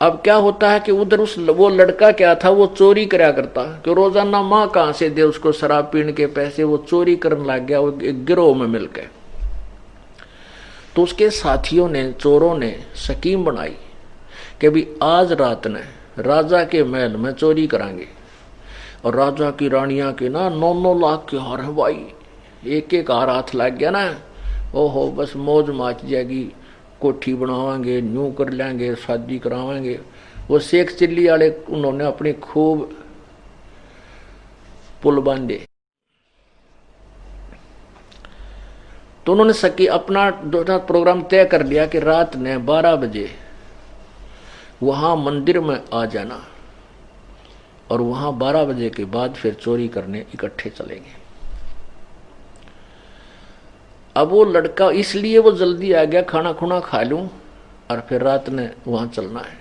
[SPEAKER 2] अब क्या होता है कि उधर वो लड़का क्या था, वो चोरी कराया करता कि रोजाना माँ कहां से दे उसको शराब पीने के पैसे, वो चोरी करने लग गया वो एक गिरोह में मिलकर। तो उसके साथियों ने, चोरों ने स्कीम बनाई कि भी आज रात ने राजा के महल में चोरी करांगे, और राजा की रानियां के ना 9-9 लाख के हार है भाई, एक हार हाथ लग गया ना, ओहो बस मौज माच जाएगी, कोठी बनावांगे, न्यू कर लेंगे, शादी करावांगे। वो शेख चिल्ली वाले उन्होंने अपने खूब पुल बांधे। तो उन्होंने अपना प्रोग्राम तय कर लिया कि रात ने 12 बजे वहां मंदिर में आ जाना, और वहां 12 बजे के बाद फिर चोरी करने इकट्ठे चलेंगे। अब वो लड़का, इसलिए वो जल्दी आ गया, खाना खुना खा लूं और फिर रात ने वहां चलना है।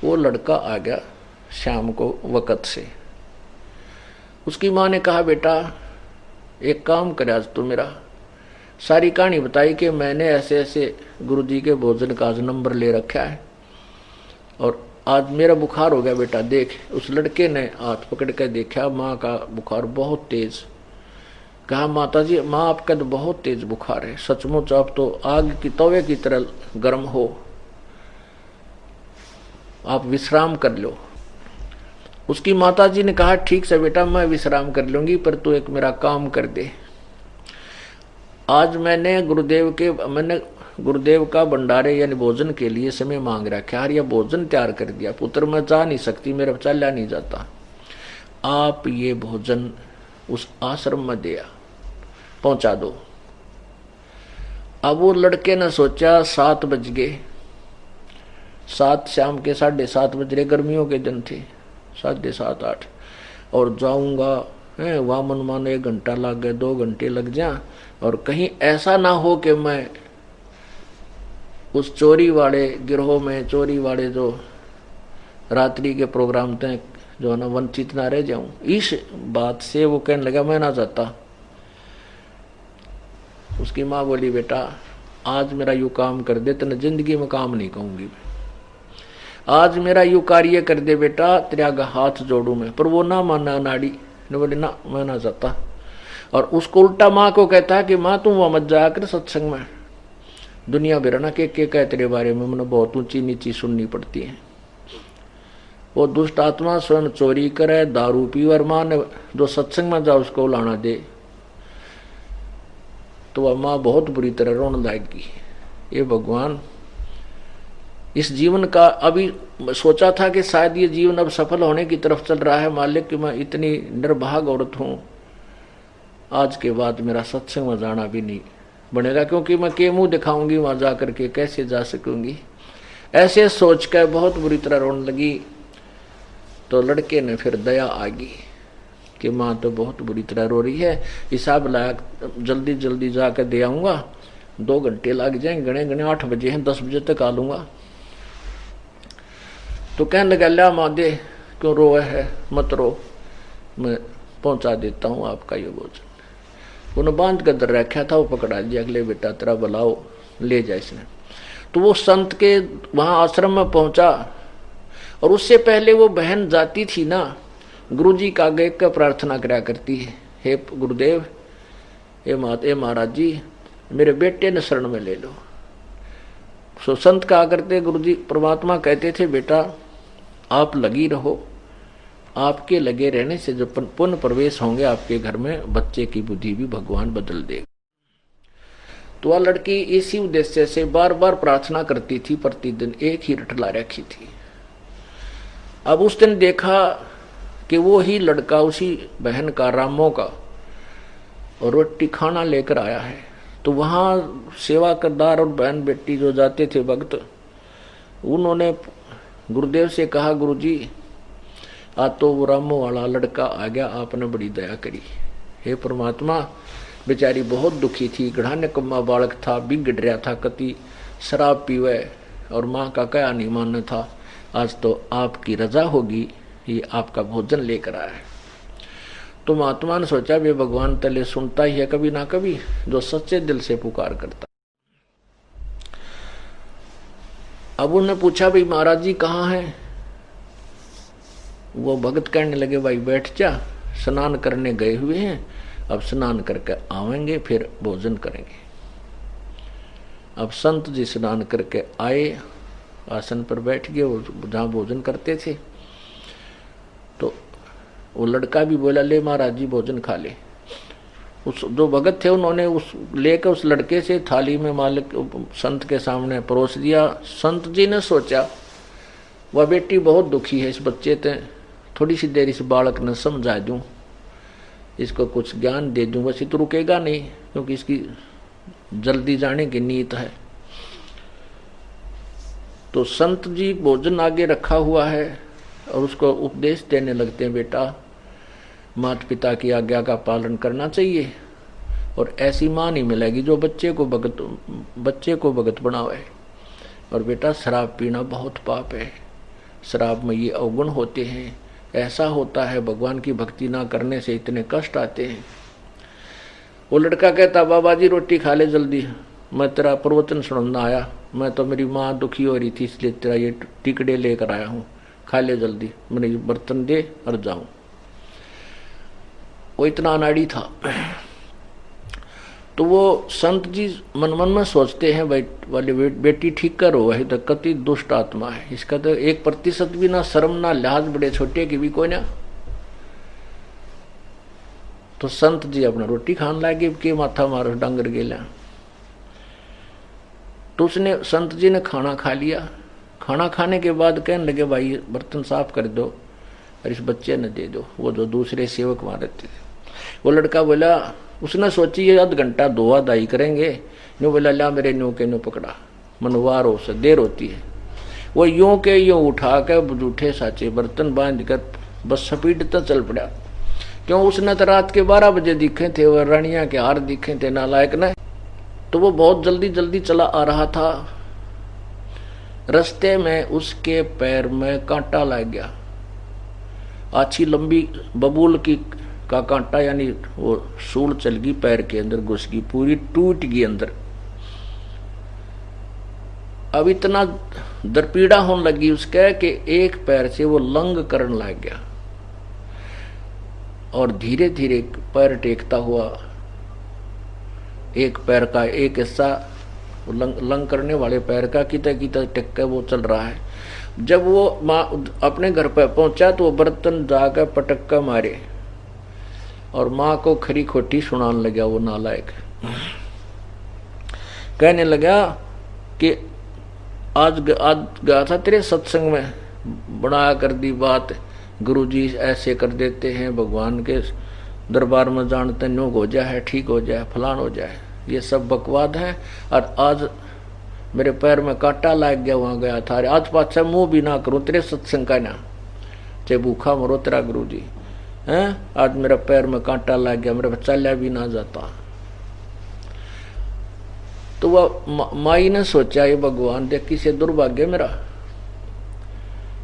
[SPEAKER 2] वो लड़का आ गया शाम को वक़्त से। उसकी माँ ने कहा बेटा एक काम कर, आज तो मेरा सारी कहानी बताई कि मैंने ऐसे ऐसे गुरुजी के भोजन का आज नंबर ले रखा है और आज मेरा बुखार हो गया बेटा देख। उस लड़के ने हाथ पकड़ कर देखा, माँ का बुखार बहुत तेज। कहा माता जी, माँ आपका तो बहुत तेज बुखार है, सचमुच आप तो आग की तवे की तरह गर्म हो, आप विश्राम कर लो। उसकी माता जी ने कहा ठीक से बेटा मैं विश्राम कर लूंगी, पर तू एक मेरा काम कर दे। आज मैंने गुरुदेव का भंडारे यानी भोजन के लिए समय मांग रखा है, यह भोजन तैयार कर दिया। पुत्र मैं जा नहीं सकती, मेरा चला नहीं जाता, आप ये भोजन उस आश्रम में दिया पहुंचा दो। अब वो लड़के ने सोचा 7 बज गए, 7 शाम के 7:30 बज रहे, गर्मियों के दिन थे, 7:30 8, और जाऊंगा वहां मन मानो 1 घंटा लग गए, 2 घंटे लग जाए, और कहीं ऐसा ना हो कि मैं उस चोरी वाले गिरोह में, चोरी वाले जो रात्रि के प्रोग्राम तक जो है ना वंचित ना रह जाऊं। इस बात से वो कहने लगा मैं ना जाता। उसकी माँ बोली बेटा आज मेरा यू काम कर दे, तेने जिंदगी में काम नहीं कहूंगी, आज मेरा यू कार्य कर दे बेटा, तेरा हाथ जोड़ू मैं। पर वो ना माना नाड़ी ने, बोले ना मैं ना जाता। और उसको उल्टा माँ को कहता है कि माँ तुम वहां मत जाया कर सत्संग में, दुनिया बिरना के कह तेरे बारे में मैंने बहुत ऊंची नीची सुननी पड़ती है। वो दुष्ट आत्मा स्वयं चोरी करे, दारू पी, और माँ ने जो सत्संग में जाओ उसको लाना दे, तो वह माँ बहुत बुरी तरह रोने लगेगी। ये भगवान इस जीवन का अभी सोचा था कि शायद ये जीवन अब सफल होने की तरफ चल रहा है, मालिक कि मैं इतनी निर्भाग औरत हूं, आज के बाद मेरा सत्संग में जाना भी नहीं बनेगा, क्योंकि मैं के मुंह दिखाऊंगी वहां जाकर के, कैसे जा सकूंगी। ऐसे सोच कर बहुत बुरी तरह रोने लगी। तो लड़के ने फिर दया आ गई कि माँ तो बहुत बुरी तरह रो रही है, हिसाब लाया जल्दी जल्दी जाकर दे आऊंगा, 2 घंटे लग जाएंगे, गणे गणे 8 बजे हैं, 10 बजे तक आ लूंगा। तो कहने लगा ला माँ दे, क्यों रोए है, मत रो, मैं पहुंचा देता हूँ आपका ये भोजन। उन्हें बांध कर दर रखा था, वो पकड़ा दिया, अगले बेटा तेरा बुलाओ ले जाए इसने। तो वो संत के वहां आश्रम में पहुंचा, और उससे पहले वो बहन जाती थी ना, गुरुजी का आगे का प्रार्थना करा करती है, हे गुरुदेव, हे महाराज जी, मेरे बेटे ने शरण में ले लो। सो संत कहा करते, गुरुजी परमात्मा कहते थे बेटा आप लगी रहो, आपके लगे रहने से जो पुण्य प्रवेश होंगे आपके घर में, बच्चे की बुद्धि भी भगवान बदल देगा। तो वह लड़की इसी उद्देश्य से बार बार प्रार्थना करती थी, प्रतिदिन एक ही रट ला रखी थी। अब उस दिन देखा कि वो ही लड़का उसी बहन का, रामो का, और रोटी खाना लेकर आया है। तो वहां सेवा करदार और बहन बेटी जो जाते थे भक्त, उन्होंने गुरुदेव से कहा गुरुजी आज तो वो रामो वाला लड़का आ गया, आपने बड़ी दया करी। हे परमात्मा, बेचारी बहुत दुखी थी, गढ़ा निकम्मा बालक था, बिगड़ रहा था, कति शराब पीवे और माँ का क्या नहीं मानना था, आज तो आपकी रजा होगी, ये आपका भोजन लेकर आया है। तो महात्मा ने सोचा वे भगवान तले सुनता ही है कभी ना कभी, जो सच्चे दिल से पुकार करता। अब उन्होंने पूछा भाई महाराज जी कहाँ हैं? वो भगत कहने लगे भाई बैठ जा, स्नान करने गए हुए हैं, अब स्नान करके आवेंगे फिर भोजन करेंगे। अब संत जी स्नान करके आए, आसन पर बैठ गए जहां भोजन करते थे। तो वो लड़का भी बोला ले महाराज जी भोजन खा ले। उस जो भगत थे उन्होंने उस लेकर उस लड़के से थाली में मालिक संत के सामने परोस दिया। संत जी ने सोचा वह बेटी बहुत दुखी है, इस बच्चे ते थोड़ी सी देर इस बालक ने समझा दूं, इसको कुछ ज्ञान दे दूं, बस ये तो रुकेगा नहीं, क्योंकि इसकी जल्दी जाने की नीयत है। तो संत जी भोजन आगे रखा हुआ है और उसको उपदेश देने लगते हैं, बेटा माता पिता की आज्ञा का पालन करना चाहिए, और ऐसी माँ नहीं मिलेगी जो बच्चे को भगत बनावे। और बेटा शराब पीना बहुत पाप है, शराब में ये अवगुण होते हैं, ऐसा होता है, भगवान की भक्ति ना करने से इतने कष्ट आते हैं। वो लड़का कहता बाबा जी रोटी खा ले जल्दी, मैं तेरा प्रवचन सुनना आया, मैं तो मेरी माँ दुखी हो रही थी इसलिए तेरा ये टिकड़े लेकर आया हूँ, खा ले जल्दी, मेरे बर्तन दे और जाऊं। वो इतना अनाड़ी था। तो वो संत जी मन मन में सोचते हैं भाई वाली बेटी ठीक करो, वही तो कति दुष्ट आत्मा है, इसका तो 1% भी ना शर्म ना लिहाज, बड़े छोटे की भी कोई ना। तो संत जी अपना रोटी खान लागे के माथा मारो डांगर गेला। तो उसने संत जी ने खाना खा लिया। खाना खाने के बाद कहने लगे भाई बर्तन साफ कर दो और इस बच्चे ने दे दो, वो जो दूसरे सेवक वहां रहते थे। वो लड़का बोला, उसने सोची ये आध घंटा धोआ दाई करेंगे, न्यू बोला ला मेरे न्यू के न्यू पकड़ा, मनवार हो से देर होती है। वो यूं के यूं उठा के जूठे साचे बर्तन बांध कर बस सपीटता चल पड़ा। क्यों, उसने तो रात के 12 बजे दिखे थे, वो रानिया के हार दिखे थे नालायक ने। तो वो बहुत जल्दी जल्दी चला आ रहा था रास्ते में उसके पैर में कांटा लग गया, अच्छी लंबी बबूल की का कांटा, यानी वो सूल चल गई पैर के अंदर, घुस गई, पूरी टूट गई अंदर। अब इतना दरपीड़ा होने लगी उसके कि एक पैर से वो लंग करने लग गया, और धीरे धीरे पैर टेकता हुआ एक पैर का एक हिस्सा लंग करने वाले पैर का किता किता टेक के वो चल रहा है। जब वो माँ अपने घर पर पहुंचा तो वो बर्तन जाकर पटक्का मारे और माँ को खरी खोटी सुनाने लगा। वो नालायक कहने लगा कि आज गया था तेरे सत्संग में, बना कर दी बात, गुरुजी ऐसे कर देते हैं, भगवान के दरबार में जानते नो हो जाए, ठीक हो जाए, फलान हो जाए, ये सब बकवाद है। और आज मेरे पैर में कांटा लग गया, वहां गया था, आज पाछा मुंह भी ना करूं तेरे सत्संग का ना, चाहे भूखा मरो तेरा गुरुजी हैं, आज मेरा पैर में कांटा लग गया, मेरा चला भी ना जाता। तो वह माई ने सोचा, ये भगवान देख किसे दुर्भाग्य मेरा,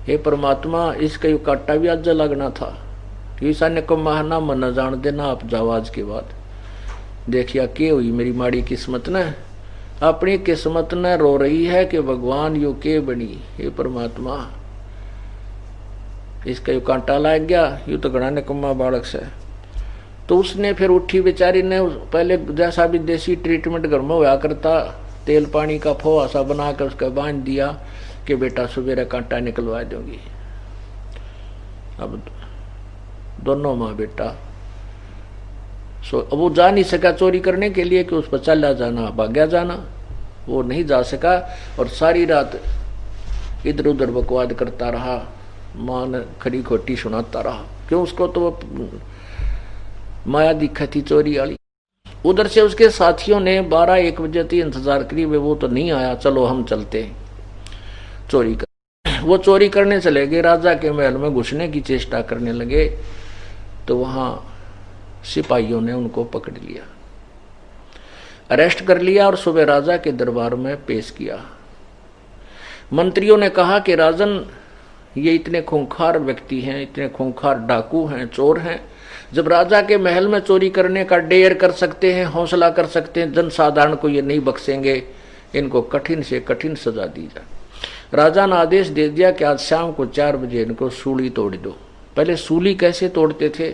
[SPEAKER 2] हे परमात्मा इसका यू कांटा भी आज लगना था, ईसा ने को महना मन जान देना आप जावाज के बाद। देखिया के हुई मेरी माड़ी किस्मत ने, अपनी किस्मत ने रो रही है कि भगवान यू के बनी, हे परमात्मा इसका यू कांटा लग गया, यू तो गणा निकम्मा बालक से। तो उसने फिर उठी बेचारी ने, पहले जैसा भी देसी ट्रीटमेंट घर में हुआ करता, तेल पानी का फोआ सा बना कर उसका बांध दिया कि बेटा सवेरे कांटा निकलवा दूंगी। अब दोनों माँ बेटा अब वो जा नहीं सका चोरी करने के लिए कि उस पर चला जाना, भाग्या जाना, वो नहीं जा सका और सारी रात इधर उधर बकवाद करता रहा, माँ ने खड़ी खोटी सुनाता रहा, क्यों उसको तो वो माया दिखा थी चोरी वाली। उधर से उसके साथियों ने 12-1 बजे तक इंतजार करी, वो तो नहीं आया, चलो हम चलते चोरी कर। वो चोरी करने चले गए, राजा के महल में घुसने की चेष्टा करने लगे, तो वहां सिपाहियों ने उनको पकड़ लिया, अरेस्ट कर लिया और सुबह राजा के दरबार में पेश किया। मंत्रियों ने कहा कि राजन ये इतने खूंखार व्यक्ति हैं, इतने खूंखार डाकू हैं, चोर हैं, जब राजा के महल में चोरी करने का डेयर कर सकते हैं, हौसला कर सकते हैं, जनसाधारण को ये नहीं बख्शेंगे, इनको कठिन से कठिन सजा दी जाए। राजा ने आदेश दे दिया कि आज शाम को 4 बजे इनको सूली तोड़ दो। पहले सूली कैसे तोड़ते थे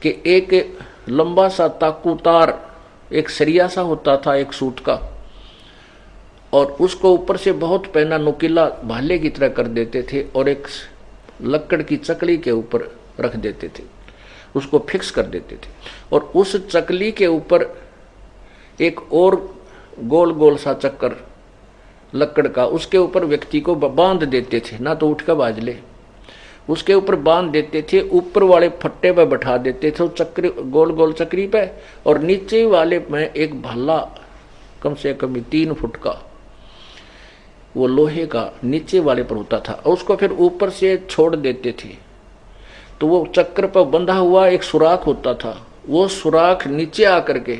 [SPEAKER 2] कि एक लंबा सा ताकू तार, एक सरिया सा होता था एक सूत का, और उसको ऊपर से बहुत पहना नुकीला भाले की तरह कर देते थे और एक लकड़ की चकली के ऊपर रख देते थे, उसको फिक्स कर देते थे, और उस चकली के ऊपर एक और गोल गोल सा चक्कर लकड़ का, उसके ऊपर व्यक्ति को बांध देते थे, ना तो उठ कर बाज ले, उसके ऊपर बांध देते थे, ऊपर वाले फट्टे पे बैठा देते थे चक्री, गोल गोल चक्री पे, और नीचे वाले में एक भाला कम से कम 3 फुट का वो लोहे का नीचे वाले पर होता था, और उसको फिर ऊपर से छोड़ देते थे। तो वो चक्र पर बंधा हुआ एक सुराख होता था, वो सुराख नीचे आकर के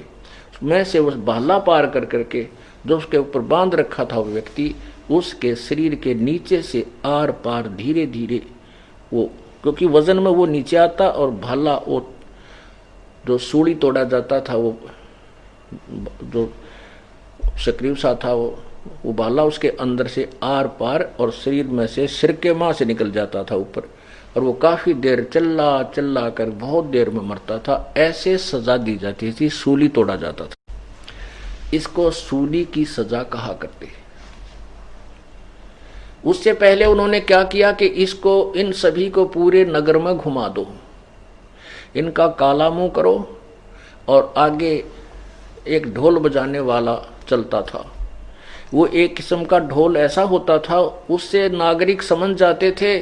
[SPEAKER 2] में से उस भाला पार कर करके जो उसके ऊपर बांध रखा था वो व्यक्ति, उसके शरीर के नीचे से आर पार धीरे धीरे वो, क्योंकि वजन में वो नीचे आता और भाला वो जो सूली तोड़ा जाता था, वो जो सक्रिय सा था वो भाला उसके अंदर से आर पार और शरीर में से सिर के मां से निकल जाता था ऊपर, और वो काफी देर चिल्ला चिल्ला कर बहुत देर में मरता था। ऐसे सजा दी जाती थी, सूली तोड़ा जाता था। इसको सूली की सजा कहा करते। उससे पहले उन्होंने क्या किया कि इसको, इन सभी को पूरे नगर में घुमा दो, इनका काला मुंह करो, और आगे एक ढोल बजाने वाला चलता था। वो एक किस्म का ढोल ऐसा होता था, उससे नागरिक समझ जाते थे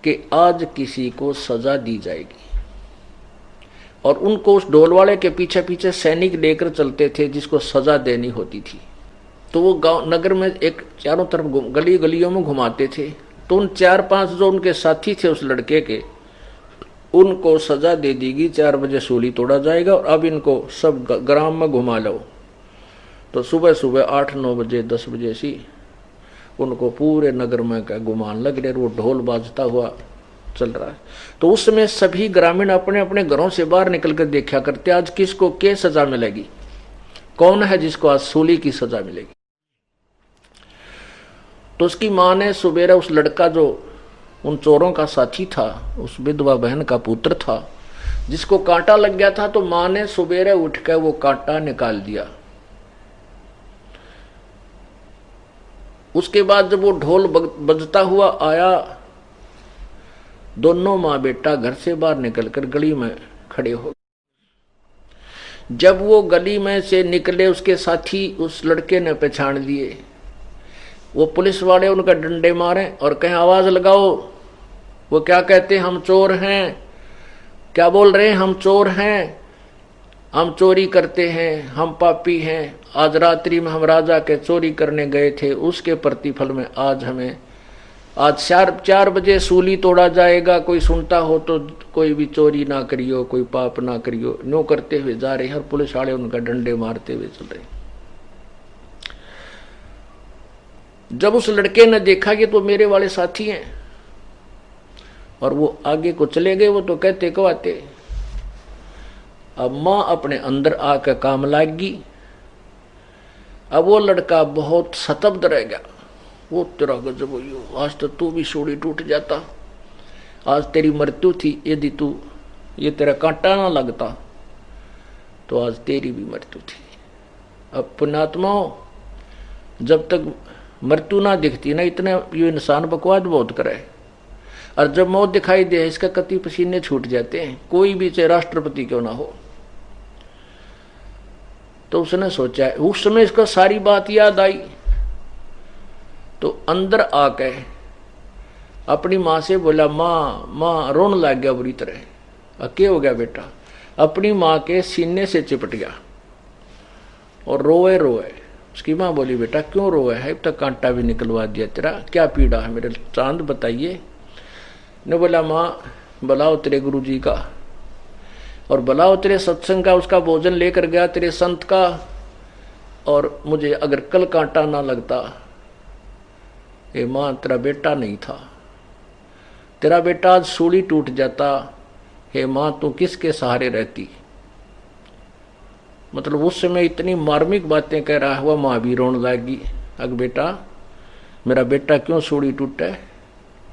[SPEAKER 2] कि आज किसी को सजा दी जाएगी, और उनको उस ढोल वाले के पीछे पीछे सैनिक लेकर चलते थे जिसको सजा देनी होती थी। तो वो गांव नगर में एक चारों तरफ गली गलियों में घुमाते थे। तो उन 4-5 जो उनके साथी थे उस लड़के के, उनको सजा दे देगी, 4 बजे सूली तोड़ा जाएगा और अब इनको सब ग्राम में घुमा लो। तो सुबह सुबह 8-9 बजे 10 बजे सी उनको पूरे नगर में का गुमान लग रहे, वो ढोल बाजता हुआ चल रहा है। तो उस समय सभी ग्रामीण अपने अपने घरों से बाहर निकलकर देखा करते आज किसको क्या सजा मिलेगी, कौन है जिसको आज सूली की सजा मिलेगी। तो उसकी मां ने सुबेरा उस लड़का जो उन चोरों का साथी था, उस विधवा बहन का पुत्र था जिसको कांटा लग गया था, तो मां ने सुबेरे उठकर वो कांटा निकाल दिया। उसके बाद जब वो ढोल बजता हुआ आया, दोनों मां बेटा घर से बाहर निकलकर गली में खड़े हो गए। जब वो गली में से निकले, उसके साथी उस लड़के ने पहचान लिए। वो पुलिस वाले उनका डंडे मारे और कहें आवाज लगाओ। वो क्या कहते, हम चोर हैं। क्या बोल रहे हैं, हम चोर हैं, हम चोरी करते हैं, हम पापी हैं। आज रात्रि में हम राजा के चोरी करने गए थे, उसके प्रतिफल में आज 4 बजे सूली तोड़ा जाएगा। कोई सुनता हो तो कोई भी चोरी ना करियो, कोई पाप ना करियो। नो करते हुए जा रहे हैं और पुलिस वाले उनका डंडे मारते हुए चल रहे। जब उस लड़के ने देखा कि तो मेरे वाले साथी हैं और वो आगे को चले गए, वो तो कहते कहते। अब मां अपने अंदर आकर काम लागी। अब वो लड़का बहुत सतब्ध रह गया। वो तेरा गजब हुई, आज तो तू भी सूली टूट जाता, आज तेरी मृत्यु थी। यदि तू ये तेरा कांटा ना लगता तो आज तेरी भी मृत्यु थी। अब पुण्यात्माओं, जब तक मृत्यु ना दिखती ना, इतने ये इंसान बकवास बहुत करे, और जब मौत दिखाई दे इसका कति पसीने छूट जाते हैं, कोई भी चाहे राष्ट्रपति क्यों ना हो। तो उसने सोचा, उस समय इसका सारी बात याद आई, तो अंदर आके अपनी मां से बोला, मां रोने लग गया बुरी तरह। क्या हो गया बेटा? अपनी मां के सीने से चिपट गया और रोए रोए। उसकी मां बोली, बेटा क्यों रोए है? अब तक कांटा भी निकलवा दिया तेरा, क्या पीड़ा है मेरे चांद बताइए। ने बोला, मां बुलाओ तेरे गुरु जी का और बुलाओ तेरे सत्संग का, उसका भोजन लेकर गया तेरे संत का। और मुझे अगर कल कांटा ना लगता, ये मां तेरा बेटा नहीं था, तेरा बेटा आज सूली टूट जाता। हे मां, तू किसके सहारे रहती? मतलब उस समय इतनी मार्मिक बातें कह रहा हुआ, मां भी रोने लगी। अग बेटा, मेरा बेटा क्यों सूली टूटे?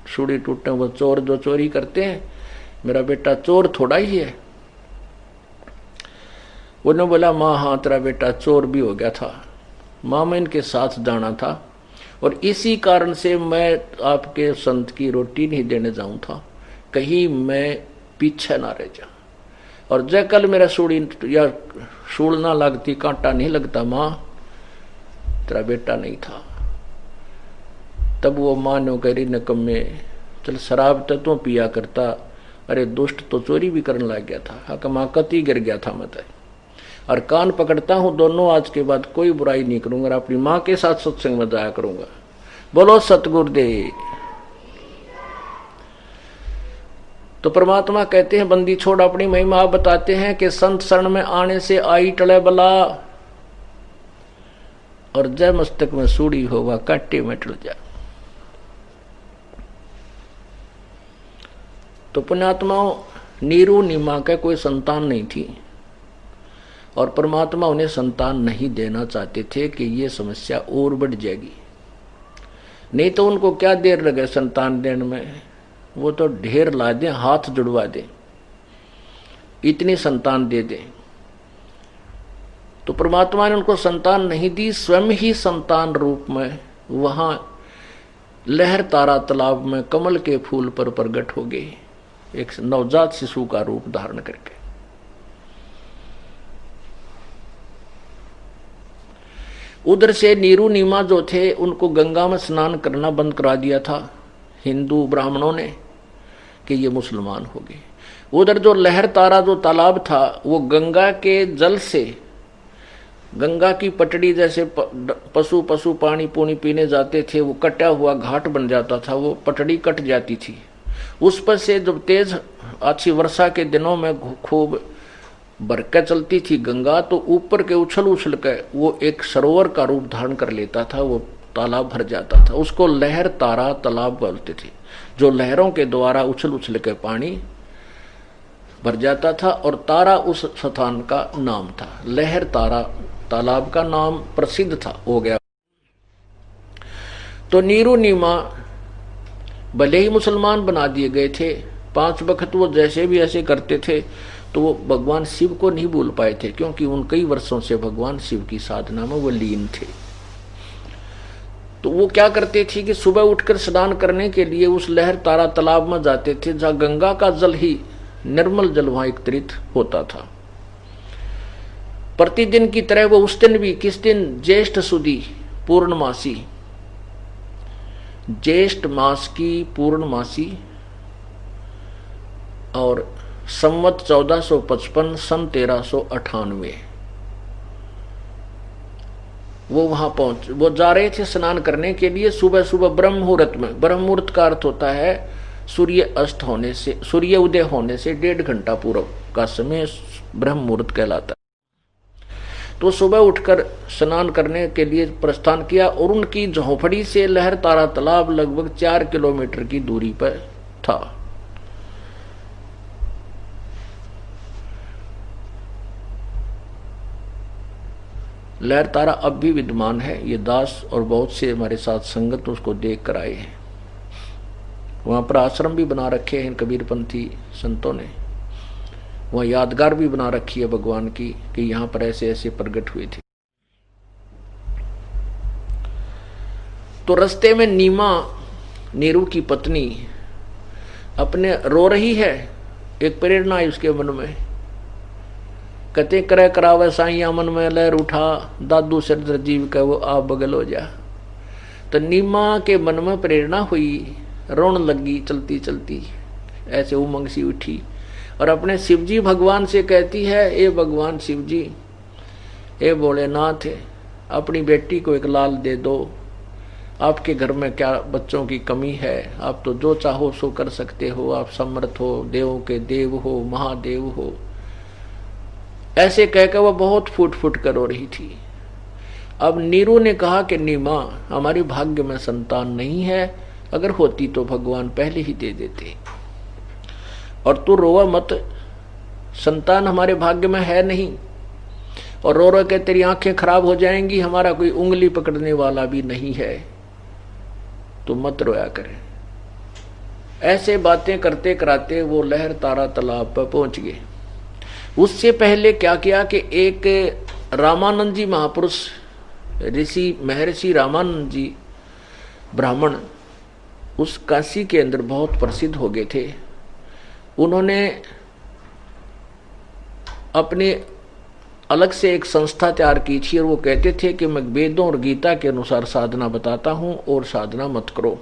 [SPEAKER 2] सूली टूटने वो चोर जो चोरी करते हैं, मेरा बेटा चोर थोड़ा ही है। उन्होंने बोला, मां हाँ तेरा बेटा चोर भी हो गया था, मां मैं इनके साथ जाना था और इसी कारण से मैं आपके संत की रोटी नहीं देने जाऊं था, कहीं मैं पीछे ना रह जाऊं। और जब कल मेरा सूली या सूल ना लगती, कांटा नहीं लगता, मां तेरा बेटा नहीं था। तब वो मां ने कह रही, नकम्मे चल शराब तो तू पिया करता, अरे दुष्ट तो चोरी भी करने लग गया था। हाँ मां कति गिर गया था मैं, और कान पकड़ता हूं दोनों, आज के बाद कोई बुराई नहीं करूंगा और अपनी मां के साथ सत्संग में जाया करूंगा। बोलो सतगुरुदेव। तो परमात्मा कहते हैं, बंदी छोड़ अपनी महिमा। आप बताते हैं कि संत शरण में आने से आई टले बला, और जय मस्तक में सूड़ी होगा कांटे में टल जा। तो पुण्यात्माओं, नीरू नीमा का कोई संतान नहीं थी और परमात्मा उन्हें संतान नहीं देना चाहते थे कि ये समस्या और बढ़ जाएगी। नहीं तो उनको क्या देर लगे संतान देने में, वो तो ढेर ला दें, हाथ जुड़वा दें, इतनी संतान दे दें। तो परमात्मा ने उनको संतान नहीं दी, स्वयं ही संतान रूप में वहां लहर तारा तालाब में कमल के फूल पर प्रकट हो गए, एक नवजात शिशु का रूप धारण करके। उधर से नीरू नीमा जो थे उनको गंगा में स्नान करना बंद करा दिया था हिंदू ब्राह्मणों ने कि ये मुसलमान हो गए। उधर जो लहर तारा जो तालाब था वो गंगा के जल से, गंगा की पटड़ी जैसे पशु पानी पूनी पीने जाते थे, वो कटा हुआ घाट बन जाता था, वो पटड़ी कट जाती थी। उस पर से जब तेज अच्छी वर्षा के दिनों में खूब बरकत चलती थी गंगा, तो ऊपर के उछल उछल कर वो एक सरोवर का रूप धारण कर लेता था। वो तालाब भर जाता था। उसको लहर तारा तालाब बोलते थे, जो लहरों के द्वारा उछल उछल के पानी भर जाता था, और तारा उस स्थान का नाम था। लहर तारा तालाब का नाम प्रसिद्ध था, हो गया। तो नीरू नीमा भले ही मुसलमान बना दिए गए थे, 5 वक्त वो जैसे भी ऐसे करते थे, तो वो भगवान शिव को नहीं भूल पाए थे, क्योंकि उन कई वर्षों से भगवान शिव की साधना में वो लीन थे। तो वो क्या करते थे कि सुबह उठकर स्नान करने के लिए उस लहर तारा तालाब में जाते थे, जहां गंगा का जल ही निर्मल जल वहां एकत्रित होता था। प्रतिदिन की तरह वो उस दिन भी, किस दिन, ज्येष्ठ सुदी पूर्णमासी, ज्येष्ठ मास की पूर्णमासी और संवत 1455 सन 1398 वो वहां वो जा रहे थे स्नान करने के लिए सुबह सुबह ब्रह्म मुहूर्त में। ब्रह्म मुहूर्त का अर्थ होता है सूर्य अस्त होने से, सूर्य उदय होने से 1.5 घंटा पूर्व का समय ब्रह्म मुहूर्त कहलाता है। तो सुबह उठकर स्नान करने के लिए प्रस्थान किया, और उनकी झोंपड़ी से लहर तारा तालाब लगभग 4 किलोमीटर की दूरी पर था। लहर तारा अब भी विद्यमान है। ये दास और बहुत से हमारे साथ संगत उसको देख कर आए हैं। वहां पर आश्रम भी बना रखे हैं कबीरपंथी संतों ने। वहां यादगार भी बना रखी है भगवान की कि यहां पर ऐसे ऐसे प्रकट हुए थे। तो रास्ते में नीमा, नीरू की पत्नी, अपने रो रही है। एक प्रेरणा है उसके मन में, कते करे करावे साइया मन में लहर उठा, दादू सिर जीव का वो आप बगल हो जा। तो नीमा के मन में प्रेरणा हुई, रोन लगी चलती चलती, ऐसे उमंग सी उठी और अपने शिवजी भगवान से कहती है, ए भगवान शिवजी, ए भोलेनाथ, अपनी बेटी को एक लाल दे दो। आपके घर में क्या बच्चों की कमी है? आप तो जो चाहो सो कर सकते हो, आप समर्थ हो, देवों के देव हो, महादेव हो। ऐसे कहकर वह बहुत फूट फूट कर रो रही थी। अब नीरू ने कहा कि नीमा, हमारी भाग्य में संतान नहीं है, अगर होती तो भगवान पहले ही दे देते, और तू रोवा मत, संतान हमारे भाग्य में है नहीं, और रो रो के तेरी आंखें खराब हो जाएंगी, हमारा कोई उंगली पकड़ने वाला भी नहीं है, तो मत रोया करे। ऐसे बातें करते कराते वो लहर तारा तालाब पर पहुंच गए। उससे पहले क्या किया कि एक रामानंद जी महापुरुष, ऋषि महर्षि रामानंद जी ब्राह्मण, उस काशी के अंदर बहुत प्रसिद्ध हो गए थे। उन्होंने अपने अलग से एक संस्था तैयार की थी, और वो कहते थे कि मैं वेदों और गीता के अनुसार साधना बताता हूं और साधना मत करो।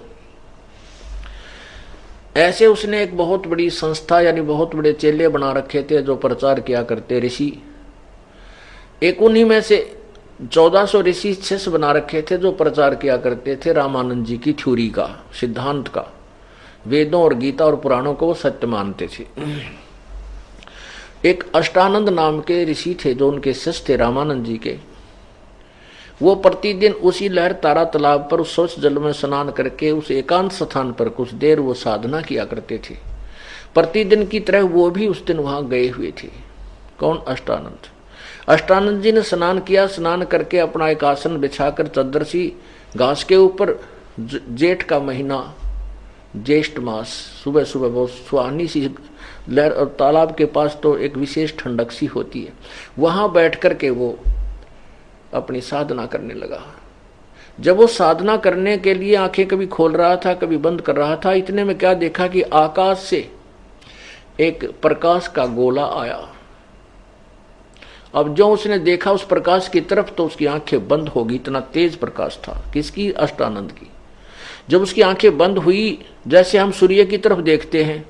[SPEAKER 2] ऐसे उसने एक बहुत बड़ी संस्था, यानी बहुत बड़े चेले बना रखे थे जो प्रचार किया करते ऋषि। एक उन्हीं में से 1400 ऋषि शिष्य बना रखे थे जो प्रचार किया करते थे रामानंद जी की थ्योरी का, सिद्धांत का। वेदों और गीता और पुराणों को वो सत्य मानते थे। एक अष्टानंद नाम के ऋषि थे जो उनके शिष्य थे रामानंद जी के। वो प्रतिदिन उसी लहर तारा तालाब पर उस स्वच्छ जल में स्नान करके उस एकांत स्थान पर कुछ देर वो साधना किया करते थे। प्रतिदिन की तरह वो भी उस दिन वहां गए हुए थे। कौन? अष्टानंद। अष्टानंद जी ने स्नान किया। स्नान करके अपना एक आसन बिछाकर चद्दर सी घास के ऊपर, जेठ का महीना, ज्येष्ठ मास, सुबह सुबह बहुत सुहानी सी लहर, और तालाब के पास तो एक विशेष ठंडक सी होती है, वहां बैठ करके वो अपनी साधना करने लगा। जब वो साधना करने के लिए आंखें कभी खोल रहा था कभी बंद कर रहा था, इतने में क्या देखा कि आकाश से एक प्रकाश का गोला आया। अब जो उसने देखा उस प्रकाश की तरफ, तो उसकी आंखें बंद हो गई, इतना तेज प्रकाश था। किसकी? अष्टानंद की। जब उसकी आंखें बंद हुई, जैसे हम सूर्य की तरफ देखते हैं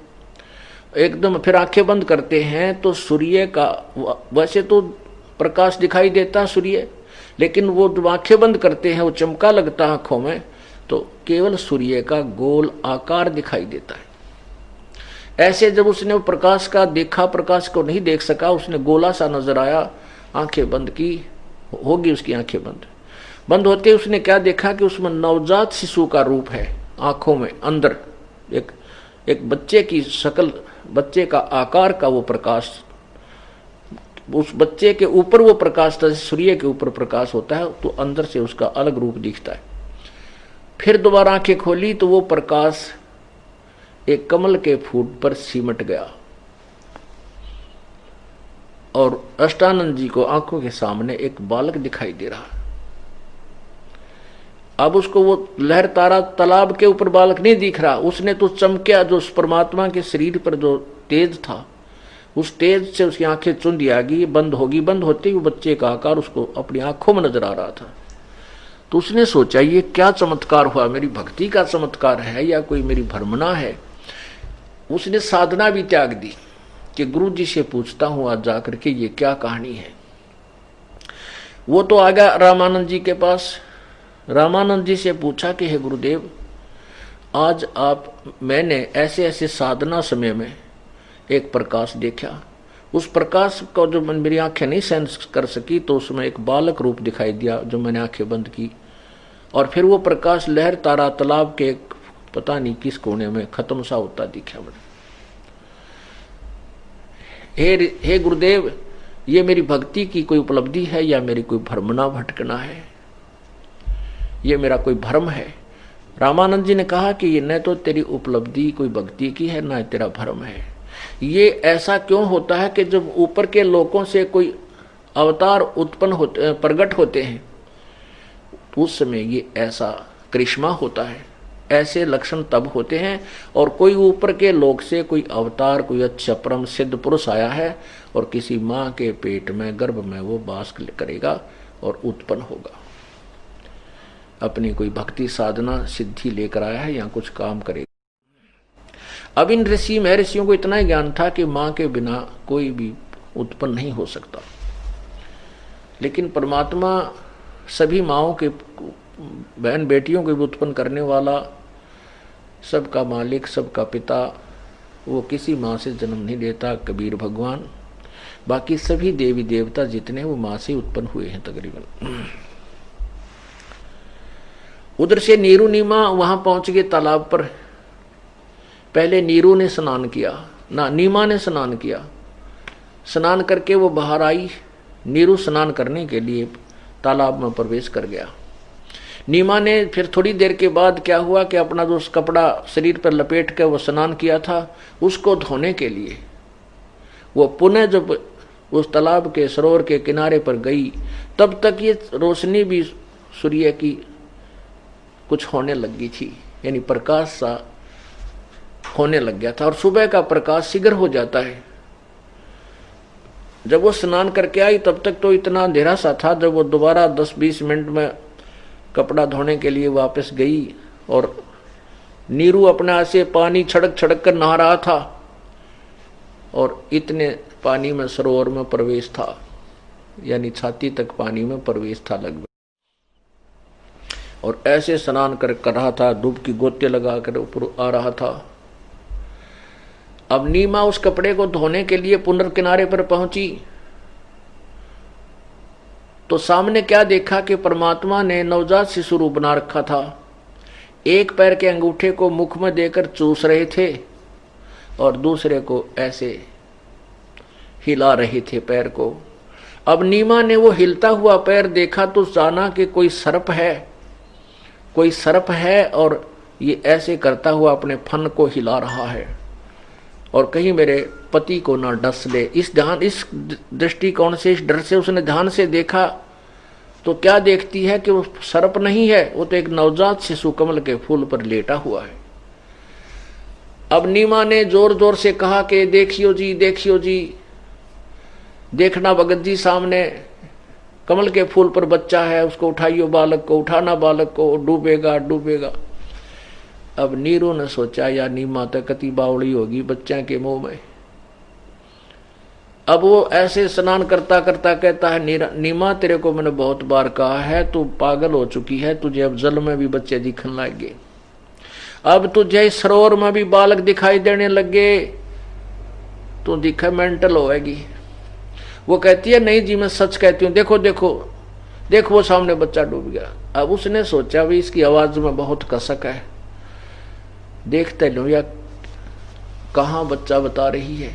[SPEAKER 2] एकदम, फिर आंखें बंद करते हैं तो सूर्य का वैसे तो प्रकाश दिखाई देता सूर्य, लेकिन वो जब आंखें बंद करते हैं वो चमका लगता है आंखों में, तो केवल सूर्य का गोल आकार दिखाई देता है। ऐसे जब उसने वो प्रकाश का देखा, प्रकाश को नहीं देख सका, उसने गोला सा नजर आया, आंखें बंद की, होगी उसकी आंखें बंद। बंद होते उसने क्या देखा कि उसमें नवजात शिशु का रूप है, आंखों में अंदर एक बच्चे की शक्ल, बच्चे का आकार का वो प्रकाश, उस बच्चे के ऊपर वो प्रकाश, जैसे सूर्य के ऊपर प्रकाश होता है तो अंदर से उसका अलग रूप दिखता है। फिर दोबारा आंखें खोली तो वो प्रकाश एक कमल के फूल पर सिमट गया और अष्टानंद जी को आंखों के सामने एक बालक दिखाई दे रहा। अब उसको वो लहर तारा तालाब के ऊपर बालक नहीं दिख रहा, उसने तो चमकिया जो उस परमात्मा के शरीर पर जो तेज था, उस तेज से उसकी आंखें चुंधी आ गई, बंद होगी। बंद होते ही वो बच्चे का आकार उसको अपनी आंखों में नजर आ रहा था। तो उसने सोचा ये क्या चमत्कार हुआ, मेरी भक्ति का चमत्कार है या कोई मेरी भ्रमणा है। उसने साधना भी त्याग दी कि गुरु जी से पूछता हूं आज जाकर के ये क्या कहानी है। वो तो आ गया रामानंद जी के पास। रामानंद जी से पूछा कि हे गुरुदेव, आज मैंने ऐसे ऐसे साधना समय में एक प्रकाश देखा, उस प्रकाश को जो मेरी आंखें नहीं सेंस कर सकी तो उसमें एक बालक रूप दिखाई दिया जो मैंने आंखें बंद की, और फिर वो प्रकाश लहर तारा तालाब के पता नहीं किस कोने में खत्म सा होता दिखा मुझे। हे गुरुदेव, ये मेरी भक्ति की कोई उपलब्धि है या मेरी कोई भ्रमणा भटकना है, ये मेरा कोई भ्रम है। रामानंद जी ने कहा कि ये न तो तेरी उपलब्धि कोई भक्ति की है न तेरा भ्रम है। ये ऐसा क्यों होता है कि जब ऊपर के लोकों से कोई अवतार उत्पन्न होते प्रकट होते हैं उस समय ये ऐसा करिश्मा होता है, ऐसे लक्षण तब होते हैं। और कोई ऊपर के लोक से कोई अवतार, कोई अच्छा परम सिद्ध पुरुष आया है और किसी माँ के पेट में गर्भ में वो वास करेगा और उत्पन्न होगा, अपनी कोई भक्ति साधना सिद्धि लेकर आया है या कुछ काम करेगा। अब इन ऋषि महर्षियों को इतना ही ज्ञान था कि मां के बिना कोई भी उत्पन्न नहीं हो सकता, लेकिन परमात्मा सभी माओं के बहन बेटियों को भी उत्पन्न करने वाला, सबका मालिक, सबका पिता, वो किसी माँ से जन्म नहीं लेता। कबीर भगवान, बाकी सभी देवी देवता जितने वो माँ से उत्पन्न हुए हैं तकरीबन। उधर से नीरू नीमा वहां पहुंच गए तालाब पर। पहले नीरू ने स्नान किया, ना नीमा ने स्नान किया। स्नान करके वो बाहर आई। नीरू स्नान करने के लिए तालाब में प्रवेश कर गया। नीमा ने फिर थोड़ी देर के बाद क्या हुआ कि अपना जो कपड़ा शरीर पर लपेट कर वो स्नान किया था उसको धोने के लिए वो पुनः जब उस तालाब के सरोवर के किनारे पर गई, तब तक ये रोशनी भी सूर्य की कुछ होने लगी थी, यानी प्रकाश सा होने लग गया था। और सुबह का प्रकाश शीघ्र हो जाता है। जब वो स्नान करके आई तब तक तो इतना अंधेरा सा था। जब वो दोबारा 10-20 मिनट में कपड़ा धोने के लिए वापस गई और नीरू अपने से पानी छड़क छड़क कर नहा रहा था और इतने पानी में सरोवर में प्रवेश था, यानी छाती तक पानी में प्रवेश था लगभग। और ऐसे स्नान कर रहा था, धूप की गोते लगा कर ऊपर आ रहा था। अब नीमा उस कपड़े को धोने के लिए पुनर्किनारे पर पहुंची तो सामने क्या देखा कि परमात्मा ने नवजात शिशु रूप बना रखा था। एक पैर के अंगूठे को मुख में देकर चूस रहे थे और दूसरे को ऐसे हिला रहे थे पैर को। अब नीमा ने वो हिलता हुआ पैर देखा तो जाना कि कोई सर्प है, कोई सर्प है और ये ऐसे करता हुआ अपने फन को हिला रहा है और कहीं मेरे पति को ना डस ले। इस दृष्टिकोण से, इस डर से उसने ध्यान से देखा तो क्या देखती है कि वो सर्प नहीं है, वो तो एक नवजात शिशु कमल के फूल पर लेटा हुआ है। अब नीमा ने जोर जोर से कहा कि देखियो जी, देखियो जी, देखना भगत जी, सामने कमल के फूल पर बच्चा है, उसको उठाइयो, बालक को उठाना, बालक को, डूबेगा डूबेगा। अब नीरू ने सोचा या नीमा तो कति बावड़ी होगी बच्चा के मुंह में। अब वो ऐसे स्नान करता करता कहता है, नीमा तेरे को मैंने बहुत बार कहा है, तू पागल हो चुकी है, तुझे अब जल में भी बच्चे दिखने लगे, अब तुझे सरोवर में भी बालक दिखाई देने लगे, तू दिखे मेंटल होएगी। वो कहती है नहीं जी मैं सच कहती हूँ, देखो देखो देख वो सामने बच्चा डूब गया। अब उसने सोचा भी इसकी आवाज में बहुत कसक है, देखते लो या कहाँ बच्चा बता रही है।